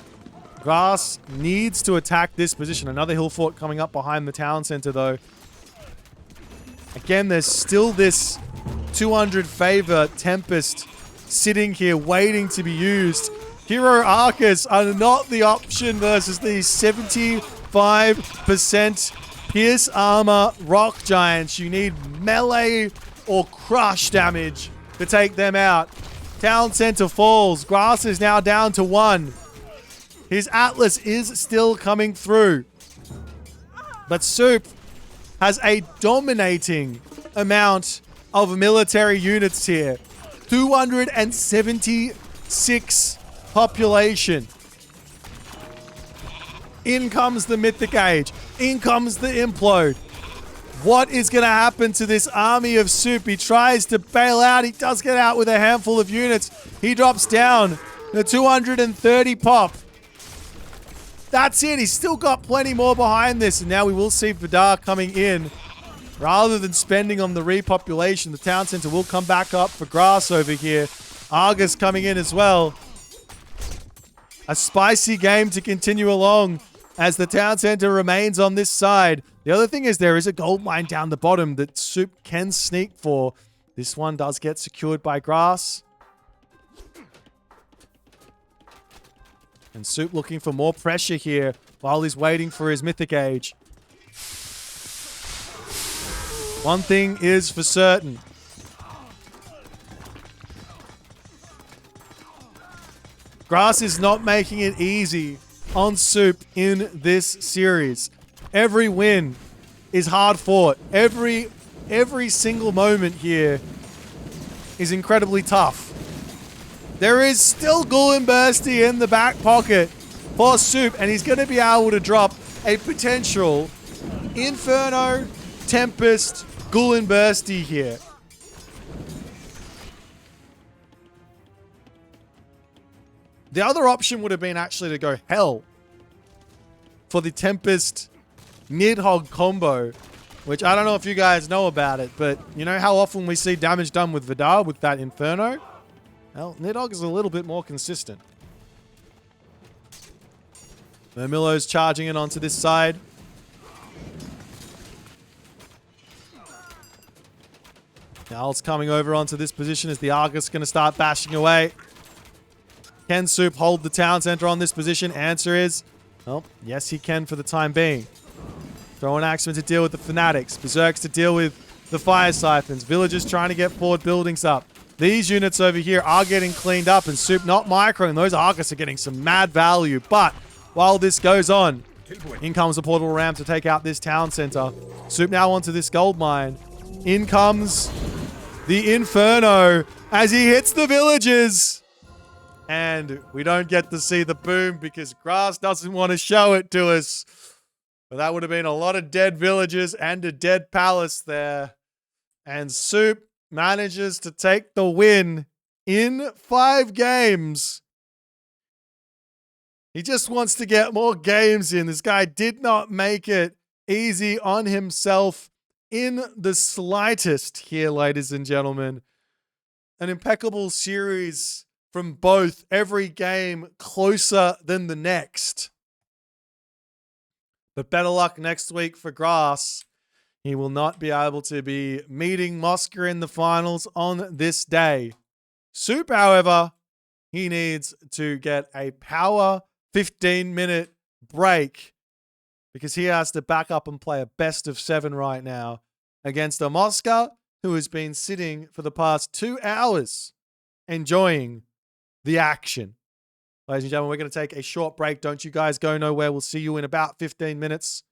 Grass needs to attack this position. Another hill fort coming up behind the town center, though. Again, there's still this 200 favor Tempest sitting here waiting to be used. Hero Arcus are not the option versus these 75% Pierce Armor Rock Giants. You need melee or crush damage to take them out. Town center falls. Grass is now down to 1. His Atlas is still coming through. But Soup has a dominating amount of military units here. 276 population. In comes the Mythic Age. In comes the Implode. What is going to happen to this army of Soup? He tries to bail out. He does get out with a handful of units. He drops down the 230 pop. That's it. He's still got plenty more behind this. And now we will see Vidar coming in. Rather than spending on the repopulation, the town center will come back up for Grass over here. Argus coming in as well. A spicy game to continue along as the town center remains on this side. The other thing is there is a gold mine down the bottom that Soup can sneak for. This one does get secured by Grass. And Soup looking for more pressure here while he's waiting for his Mythic Age. One thing is for certain. Grass is not making it easy on Soup in this series. Every win is hard fought. Every single moment here is incredibly tough. There is still Ghoul and Bursty in the back pocket for Soup, and he's going to be able to drop a potential Inferno, Tempest, Ghoul and Bursty here. The other option would have been actually to go Hell for the Tempest Nidhogg combo, which I don't know if you guys know about it, but you know how often we see damage done with Vidar with that Inferno? Well, Nidhogg is a little bit more consistent. Mermillo's charging it onto this side. Owl's coming over onto this position as the Argus going to start bashing away. Can Soup hold the town center on this position? Answer is, well, yes he can for the time being. Throwing Axeman to deal with the Fanatics. Berserks to deal with the Fire Siphons. Villagers trying to get forward buildings up. These units over here are getting cleaned up, and Soup not microing. Those Argus are getting some mad value. But while this goes on, in comes the portal ram to take out this town center. Soup now onto this gold mine. In comes the Inferno as he hits the villagers. And we don't get to see the boom because Grass doesn't want to show it to us. But that would have been a lot of dead villagers and a dead palace there. And Soup manages to take the win in 5 games. He just wants to get more games in. This guy did not make it easy on himself in the slightest here, ladies and gentlemen. An impeccable series from both, every game closer than the next. But better luck next week for Grass. He will not be able to be meeting Mosca in the finals on this day. Soup, however, he needs to get a power 15-minute break because he has to back up and play a best of 7 right now against a Mosca who has been sitting for the past 2 hours enjoying the action. Ladies and gentlemen, we're going to take a short break. Don't you guys go nowhere. We'll see you in about 15 minutes.